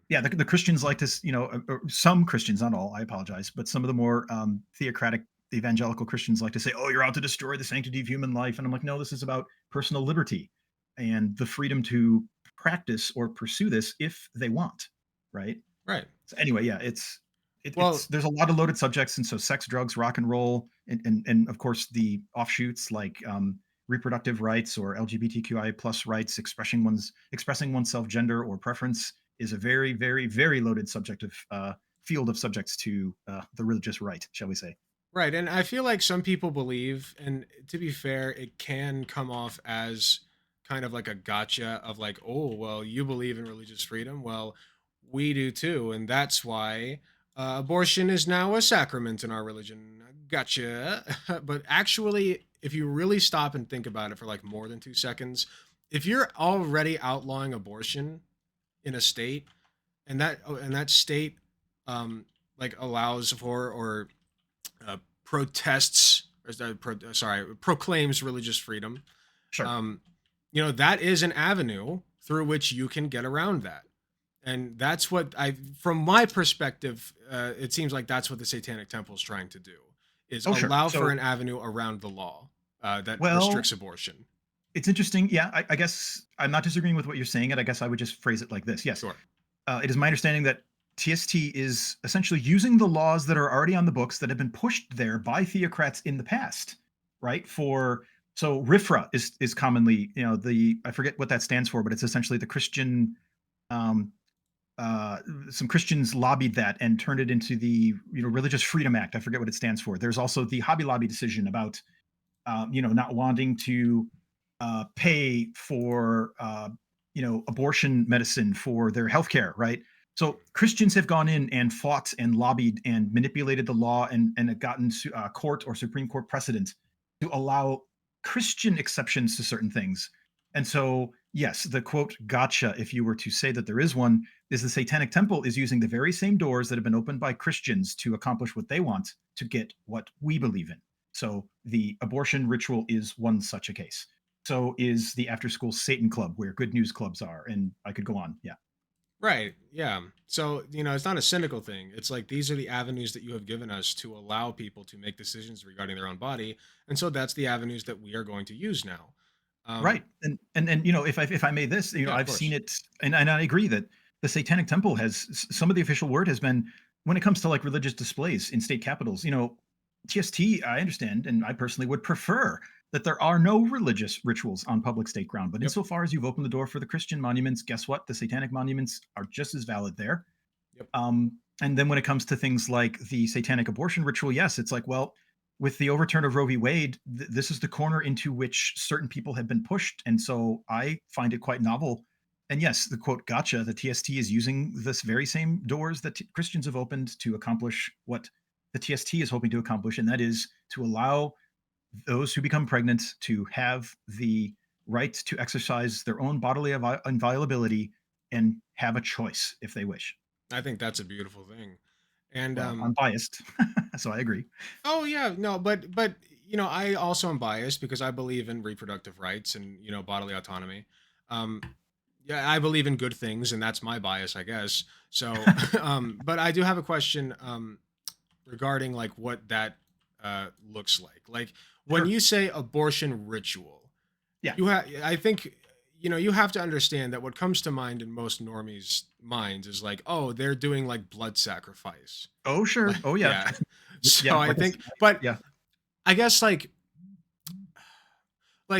yeah, the Christians like to, you know, some Christians, not all, I apologize, but some of the more theocratic evangelical Christians like to say, oh, you're out to destroy the sanctity of human life. And I'm like, no, this is about personal liberty and the freedom to practice or pursue this if they want, right? Right. So anyway, yeah, Well, it's there's a lot of loaded subjects, and so sex, drugs, rock and roll, and of course the offshoots like reproductive rights or LGBTQI plus rights, expressing oneself gender or preference is a very, very, very loaded subject of field of subjects to the religious right, shall we say? right, and I feel like some people believe, and to be fair, it can come off as kind of like a gotcha of like, oh, well, you believe in religious freedom. Well, we do too, and that's why abortion is now a sacrament in our religion. Gotcha. But actually, if you really stop and think about it for like more than 2 seconds, if you're already outlawing abortion, in a state, and that state like allows for or protests or sorry, proclaims religious freedom, Sure. um, that is an avenue through which you can get around that. And that's what from my perspective, it seems like that's what the Satanic Temple is trying to do, is Oh, sure. allow for So, an avenue around the law that well, restricts abortion. it's interesting. Yeah, I guess I'm not disagreeing with what you're saying. And I guess I would just phrase it like this. Yes, Sure. it is my understanding that TST is essentially using the laws that are already on the books that have been pushed there by theocrats in the past, right? So RIFRA is commonly, the I forget what that stands for, but it's essentially the Christian. Um, uh, some Christians lobbied that and turned it into the Religious Freedom Act. I forget what it stands for. There's also the Hobby Lobby decision about not wanting to pay for abortion medicine for their healthcare, right? So Christians have gone in and fought and lobbied and manipulated the law and have gotten court or Supreme Court precedent to allow Christian exceptions to certain things. And so, yes, the quote gotcha, if you were to say that there is one, is the Satanic Temple is using the very same doors that have been opened by Christians to accomplish what they want to get what we believe in. So the abortion ritual is one such a case. So is the after school Satan club where good news clubs are. And I could go on. Yeah. Right. Yeah. So, it's not a cynical thing. It's like these are the avenues that you have given us to allow people to make decisions regarding their own body. And so that's the avenues that we are going to use now. Right. Um, And if I may this, yeah, of I've seen course. it and I agree that the Satanic Temple has some of the official word has been when it comes to like religious displays in state capitals, TST, I understand, and I personally would prefer that there are no religious rituals on public state ground. But Yep. insofar as you've opened the door for the Christian monuments, guess what? The satanic monuments are just as valid there. Yep. And then when it comes to things like the satanic abortion ritual, yes, it's like, well, with the overturn of Roe v. Wade, this is the corner into which certain people have been pushed. And so I find it quite novel. And yes, the quote, gotcha, the TST is using this very same doors that Christians have opened to accomplish what the TST is hoping to accomplish. And that is to allow those who become pregnant to have the right to exercise their own bodily inviolability and have a choice if they wish. I think that's a beautiful thing. And Well, I'm biased, so I agree. oh yeah, no, but I also am biased because I believe in reproductive rights and bodily autonomy. Um, yeah, I believe in good things, and that's my bias, I guess. So, but I do have a question regarding like what that looks like. Like when Sure. you say abortion ritual, Yeah. I think you have to understand that what comes to mind in most normies' minds is like, oh, they're doing like blood sacrifice. Oh, Like, sure. Oh, yeah. yeah. So Yeah. I Like I think, said, but yeah. I guess like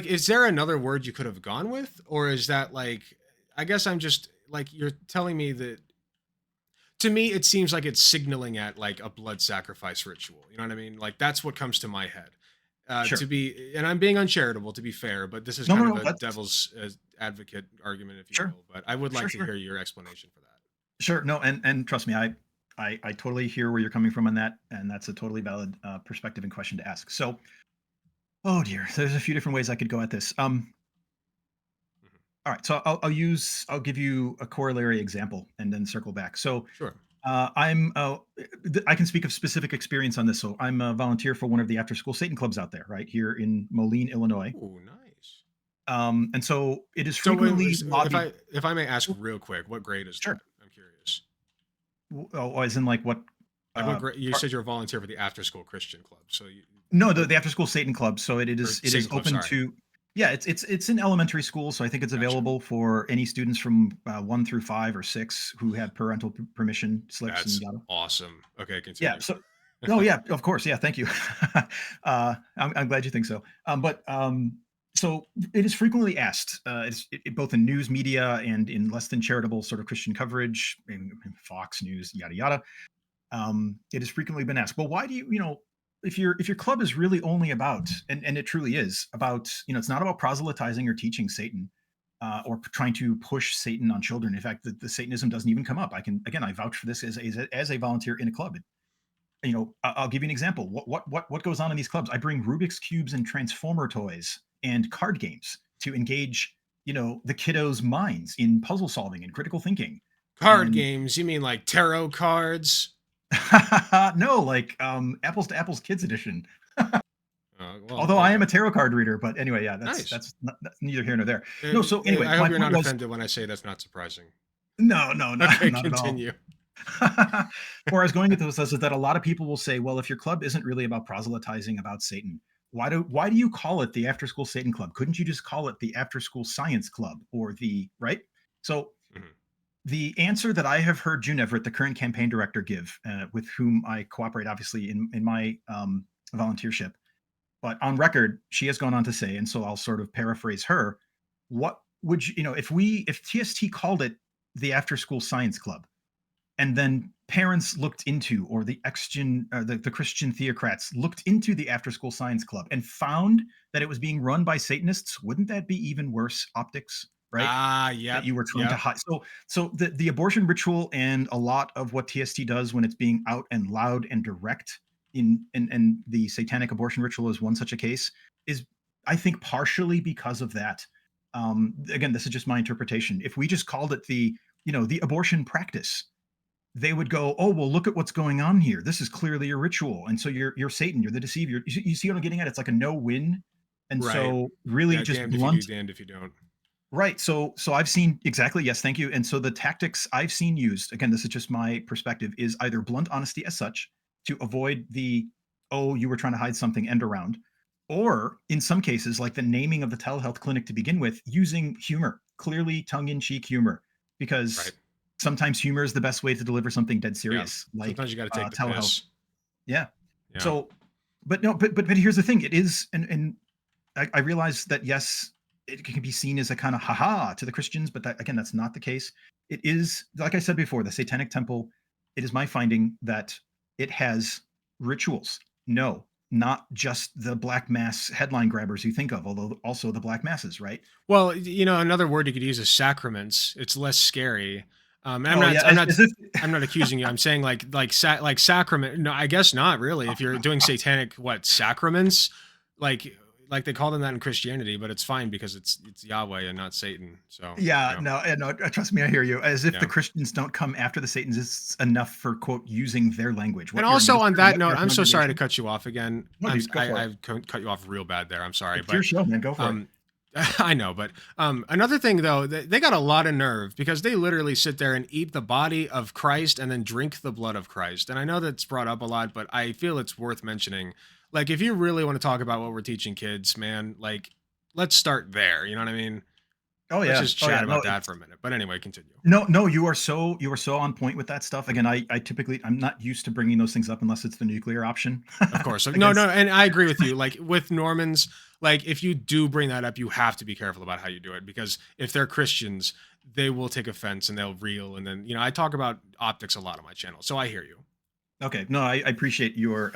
is there another word you could have gone with, or is that like I guess I'm just like you're telling me that to me it seems like it's signaling at like a blood sacrifice ritual. You know what I mean? Like that's what comes to my head. To Sure. be, and I'm being uncharitable to be fair, but this is No, no, kind of no. a That's devil's advocate argument, if you sure. will. But I would like Sure, to sure. hear your explanation for that. Sure. No, and trust me, I totally hear where you're coming from on that, and that's a totally valid perspective and question to ask. So, oh dear, there's a few different ways I could go at this. Mhm. All right, so I'll give you a corollary example and then circle back. So, Sure. I can speak of specific experience on this. So I'm a volunteer for one of the after school Satan clubs out there, right here in Moline, Illinois. Oh, nice. And so it is So frequently lobbied. if I may ask real quick, what grade is Sure. that? I'm curious. Oh, as in like what? Like what Uh, grade? You part, said you're a volunteer for the after school Christian club. So you no, what the after school Satan club. So it or is it is Satan club? open Sorry, to. Yeah, it's in elementary school, so I think it's gotcha. available for any students from 1 through 5 or 6 who have parental permission slips and That's yada. awesome. Okay, Yeah. continue. So, oh yeah, of course. Yeah. Thank you. I'm glad you think so. So it is frequently asked, both in news media and in less than charitable sort of Christian coverage, in Fox News, yada yada. It has frequently been asked, well, why do if your club is really only about, and it truly is about, it's not about proselytizing or teaching Satan. Or trying to push Satan on children. In fact, the Satanism doesn't even come up. I vouch for this as a volunteer in a club. I'll give you an example. What goes on in these clubs? I bring Rubik's cubes and Transformer toys and card games to engage the kiddos' minds in puzzle solving and critical thinking. Card And games? You mean like tarot cards? no, like apples to apples kids edition. Well, Although I am okay. a tarot card reader, but anyway, yeah, that's Nice. that's, not, that's neither here nor there. No, so anyway, I my hope you're point not was offended when I say that's not surprising. no, no, not, Okay, not at all. continue. Where I was going with this is that a lot of people will say, well, if your club isn't really about proselytizing about Satan, why do you call it the After School Satan Club? Couldn't you just call it the After School Science Club or the right? So Mhm. the answer that I have heard June Everett, the current campaign director, give, with whom I cooperate, obviously in my volunteership, but on record, she has gone on to say, and so I'll sort of paraphrase her. What would if TST called it the After School Science Club, and then parents looked into, or the the Christian theocrats looked into the After School Science Club and found that it was being run by Satanists? Wouldn't that be even worse optics, right? Ah, That yep, you were trying to yep. hide. So the abortion ritual and a lot of what TST does when it's being out and loud and direct in the satanic abortion ritual is one such a case, is I think partially because of that. Again, this is just my interpretation. If we just called it the abortion practice, they would go, oh well, look at what's going on here. This is clearly a ritual, and so you're Satan, you're the deceiver. You see what I'm getting at? It's like a no win, and Right. so really Yeah, just damned if you do, blunt. damned if you don't. Right. So I've seen exactly, yes, thank you. And so the tactics I've seen used, again, this is just my perspective, is either blunt honesty as such to avoid the oh, you were trying to hide something end around, or in some cases, like the naming of the telehealth clinic to begin with, using humor, clearly tongue-in-cheek humor, because Right. sometimes humor is the best way to deliver something dead Yeah. serious, like Sometimes you got to take the telehealth. piss. Yeah. Yeah. So, but no, but here's the thing: it is, and I realize that yes, it can be seen as a kind of haha to the Christians, but that again, that's not the case. It is, like I said before, the Satanic Temple. It is my finding that it has rituals. No, not just the Black Mass headline grabbers you think of, although also the Black Masses, right? Well, another word you could use is sacraments. It's less scary. And Oh yeah, as if I'm not accusing you. I'm saying like sacrament. No, I guess not really. If you're doing satanic sacraments, like like they call them that in Christianity, but it's fine because it's Yahweh and not Satan. So yeah, no, no, trust me, I hear you. As if the yeah. Christians don't come after the Satanists enough for quote using their language. And What your also on minister, that what note, your I'm so sorry to congregation? cut you off again. No, dude, go for it. I've cut you off real bad there. I'm sorry, It's your but show, man. Go for it. um, I know, but another thing though, they got a lot of nerve because they literally sit there and eat the body of Christ and then drink the blood of Christ. And I know that's brought up a lot, but I feel it's worth mentioning. Like, if you really want to talk about what we're teaching kids, man, like, let's start there. You know what I mean? Oh Let's yeah, just oh yeah. chat No, about that for a minute. But anyway, continue. no, you are so on point with that stuff. Again, I typically I'm not used to bringing those things up unless it's the nuclear option. Of course. So, I no, guess. no, and I agree with you. Like with Normans, like if you do bring that up, you have to be careful about how you do it because if they're Christians, they will take offense and they'll reel. And then, I talk about optics a lot on my channel. So I hear you. Okay. No, I appreciate your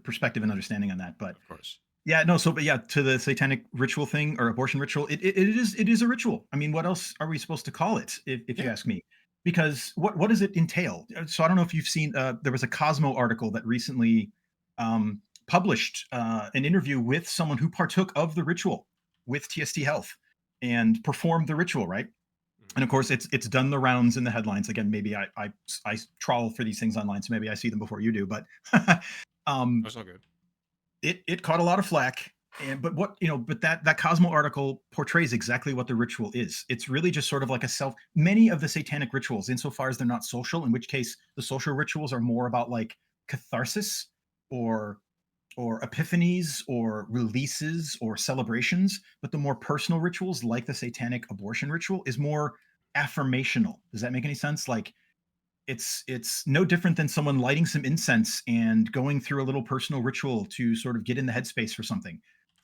perspective and understanding on that. But Of course. yeah, no, so but yeah, to the satanic ritual thing or abortion ritual, it is a ritual. I mean, what else are we supposed to call it, if you Yeah. ask me? Because what does it entail? So I don't know if you've seen there was a Cosmo article that recently published an interview with someone who partook of the ritual with TST Health and performed the ritual, right? Mhm. And of course it's done the rounds in the headlines. Again, maybe I trawl for these things online, so maybe I see them before you do, but um That's all good. it caught a lot of flack. And but what but that Cosmo article portrays exactly what the ritual is. It's really just sort of like a self. Many of the satanic rituals, insofar as they're not social, in which case the social rituals are more about like catharsis or epiphanies or releases or celebrations. But the more personal rituals, like the satanic abortion ritual, is more affirmational. Does that make any sense? Like it's no different than someone lighting some incense and going through a little personal ritual to sort of get in the headspace for something.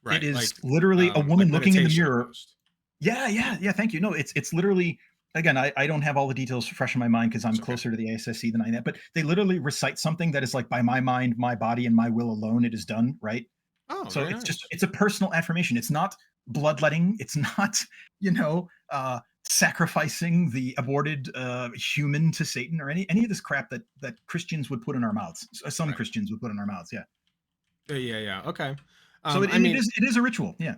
It Right. is literally a woman Like looking in the meditation mirror. almost. Yeah, yeah, yeah. Thank you. No, it's literally, again, I don't have all the details fresh in my mind because I'm It's okay. closer to the ASSC than I am. But they literally recite something that is like by my mind, my body, and my will alone, it is done. Right. Oh, So very it's just nice. it's a personal affirmation. It's not bloodletting. It's not you know sacrificing the aborted human to Satan or any of this crap that Christians would put in our mouths. Some Right. Christians would put in our mouths. Yeah. Yeah, yeah. Okay. So it, I it mean, is it is a ritual. Yeah.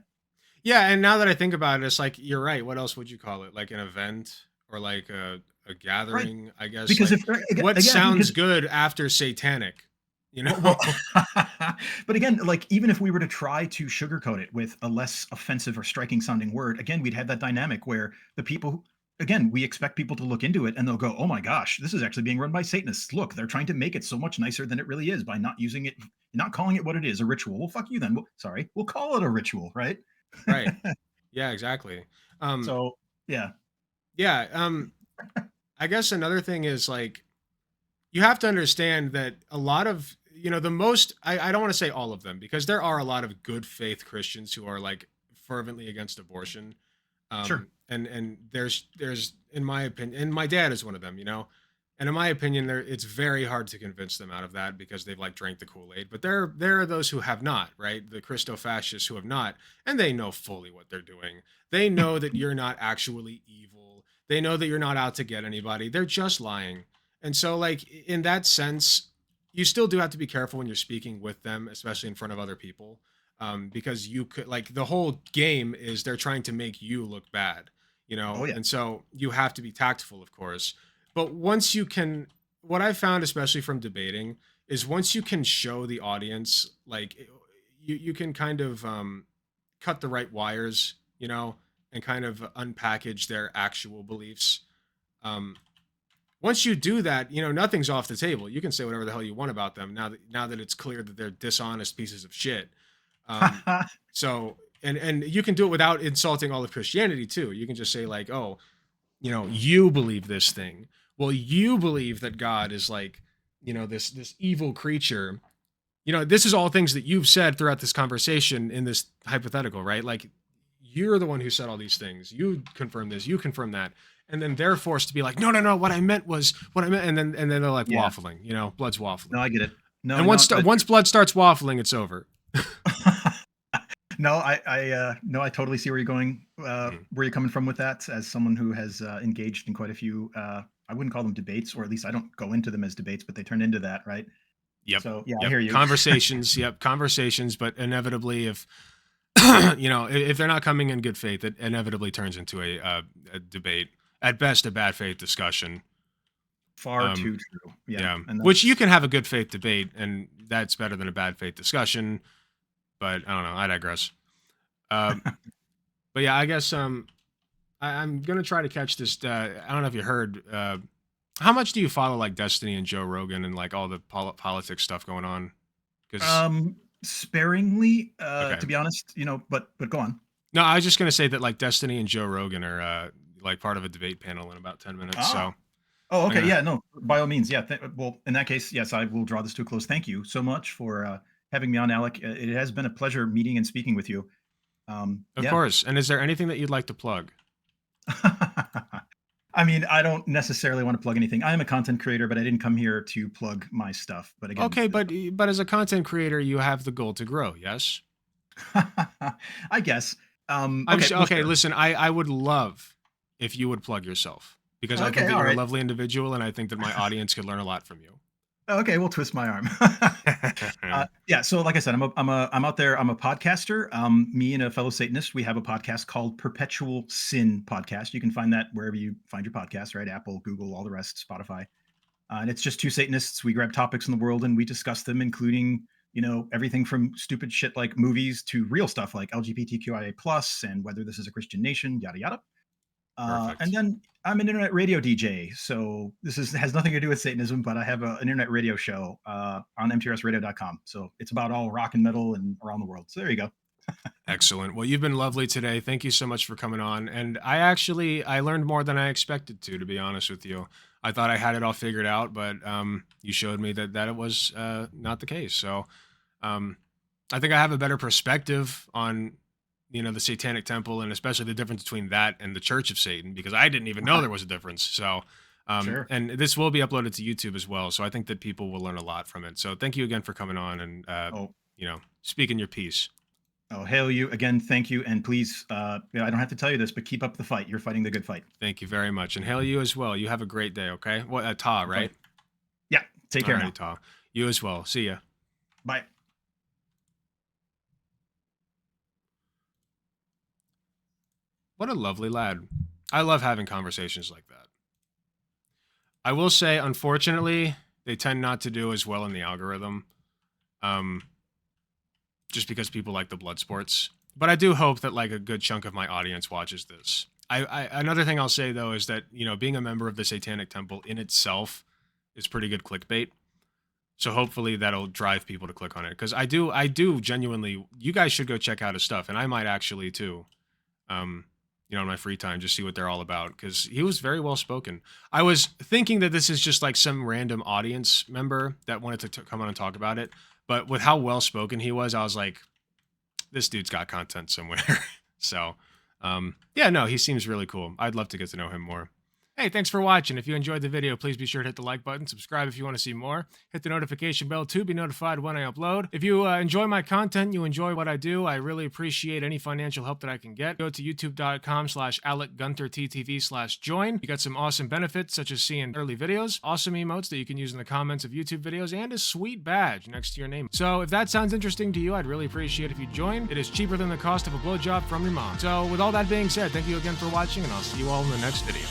Yeah, and now that I think about it, it's like you're right. What else would you call it? Like an event or like a Right. gathering, I guess. Because Like if what again, sounds because good after satanic, you well, know? but again, like even if we were to try to sugarcoat it with a less offensive or striking sounding word, again, we'd have that dynamic where the people, again, we expect people to look into it and they'll go, "Oh my gosh, this is actually being run by Satanists. Look, they're trying to make it so much nicer than it really is by not using it, not calling it what it is, a ritual." Well, fuck you then. Well, sorry, we'll call it a ritual, right? Right. Yeah, exactly. Um So, yeah. yeah, I guess another thing is like you have to understand that a lot of the most I don't want to say all of them because there are a lot of good faith Christians who are like fervently against abortion. Sure. And there's in my opinion, and my dad is one of them, and in my opinion, there it's very hard to convince them out of that because they've like drank the Kool-Aid. But there are those who have not, right? The Christo-fascists who have not, and they know fully what they're doing. They know that you're not actually evil. They know that you're not out to get anybody. They're just lying. And so, like in that sense, you still do have to be careful when you're speaking with them, especially in front of other people, because you could like the whole game is they're trying to make you look bad, Oh yeah. and so you have to be tactful, of course. But once you can, what I found, especially from debating, is once you can show the audience, like you can kind of cut the right wires, and kind of unpackage their actual beliefs. Um, Once you do that, nothing's off the table. You can say whatever the hell you want about them now that it's clear that they're dishonest pieces of shit. Um, so and you can do it without insulting all of Christianity too. You can just say like, oh, you believe this thing. Well, you believe that God is like, this evil creature. This is all things that you've said throughout this conversation in this hypothetical, right? Like you're the one who said all these things. You confirm this, you confirm that. And then they're forced to be like, no, no, no. What I meant was what I meant, and then they're like Yeah. waffling. Blood's No, waffling. I get it. No, And no, once blood starts waffling, it's over. no, no, I totally see where you're going, Mhm. where you're coming from with that. As someone who has engaged in quite a few, I wouldn't call them debates, or at least I don't go into them as debates, but they turn into that, right? Yep. So yeah, I Yep. hear you. Conversations. Yep. Conversations. But inevitably, if if they're not coming in good faith, it inevitably turns into a debate. At best, a bad faith discussion. Far Um, too true. Yeah, yeah. and Which you that's can have a good faith debate, and that's better than a bad faith discussion. But I don't know. I digress. Um, but yeah, I guess I'm gonna try to catch this. I don't know if you heard. How much do you follow like Destiny and Joe Rogan and like all the politics stuff going on? Because sparingly, okay, to be honest, but go on. no, I was just gonna say that like Destiny and Joe Rogan are like part of a debate panel in about 10 minutes. Ah, So oh, I'm okay, gonna, yeah, no, by all means, yeah. Well, in that case, yes, I will draw this to a close. Thank you so much for having me on, Alec. It has been a pleasure meeting and speaking with you. of Yeah. course. And is there anything that you'd like to plug? I mean, I don't necessarily want to plug anything. I am a content creator, but I didn't come here to plug my stuff. But again, Okay, but as a content creator, you have the goal to grow. Yes. I guess. I'm Okay, sure. well, Okay, sure. listen, I would love if you would plug yourself because I think Okay, that all you're a right. lovely individual, and I think that my audience could learn a lot from you. Okay, we'll twist my arm. Yeah, so like I said, I'm out there. I'm a podcaster. Me and a fellow Satanist, we have a podcast called Perpetual Sin Podcast. You can find that wherever you find your podcasts, right? Apple, Google, all the rest, Spotify. And it's just two Satanists. We grab topics in the world and we discuss them, including everything from stupid shit like movies to real stuff like LGBTQIA plus and whether this is a Christian nation, yada yada. And Perfect. then I'm an internet radio DJ, so has nothing to do with Satanism, but I have an internet radio show on mtrsradio.com. So it's about all rock and metal and around the world. So there you go. Excellent. Well, you've been lovely today. Thank you so much for coming on. And I learned more than I expected to be honest with you. I thought I had it all figured out, but you showed me that it was not the case. So um, I think I have a better perspective on the Satanic Temple and especially the difference between that and the Church of Satan because I didn't even know there was a difference. So Sure. and this will be uploaded to YouTube as well. So I think that people will learn a lot from it. So thank you again for coming on and Oh, speaking your piece. oh, hail you again. Thank you, and please, I don't have to tell you this, but keep up the fight. You're fighting the good fight. Thank you very much. And hail you as well. You have a great day, okay? What Ta, That's right. right? Yeah. Take All care righty, now. Ta. You as well. See ya. Bye. What a lovely lad. I love having conversations like that. I will say, unfortunately, they tend not to do as well in the algorithm. Just because people like the blood sports. But I do hope that like a good chunk of my audience watches this. Another thing I'll say though is that, you know, being a member of the Satanic Temple in itself is pretty good clickbait. So hopefully that'll drive people to click on it. Because I do genuinely, you guys should go check out his stuff, and I might actually too. You know, in my free time, just see what they're all about, because he was very well spoken. I was thinking that this is just like some random audience member that wanted to come on and talk about it, but with how well spoken he was, I was like, this dude's got content somewhere. So, yeah, no, he seems really cool. I'd love to get to know him more. Hey, thanks for watching. If you enjoyed the video, please be sure to hit the like button, subscribe if you want to see more, hit the notification bell to be notified when I upload. If you enjoy my content, you enjoy what I do, I really appreciate any financial help that I can get. Go to youtube.com/AlecGunterTTV/join. You got some awesome benefits, such as seeing early videos, awesome emotes that you can use in the comments of YouTube videos, and a sweet badge next to your name. So if that sounds interesting to you, I'd really appreciate if you join. It is cheaper than the cost of a blowjob from your mom. So with all that being said, thank you again for watching, and I'll see you all in the next video.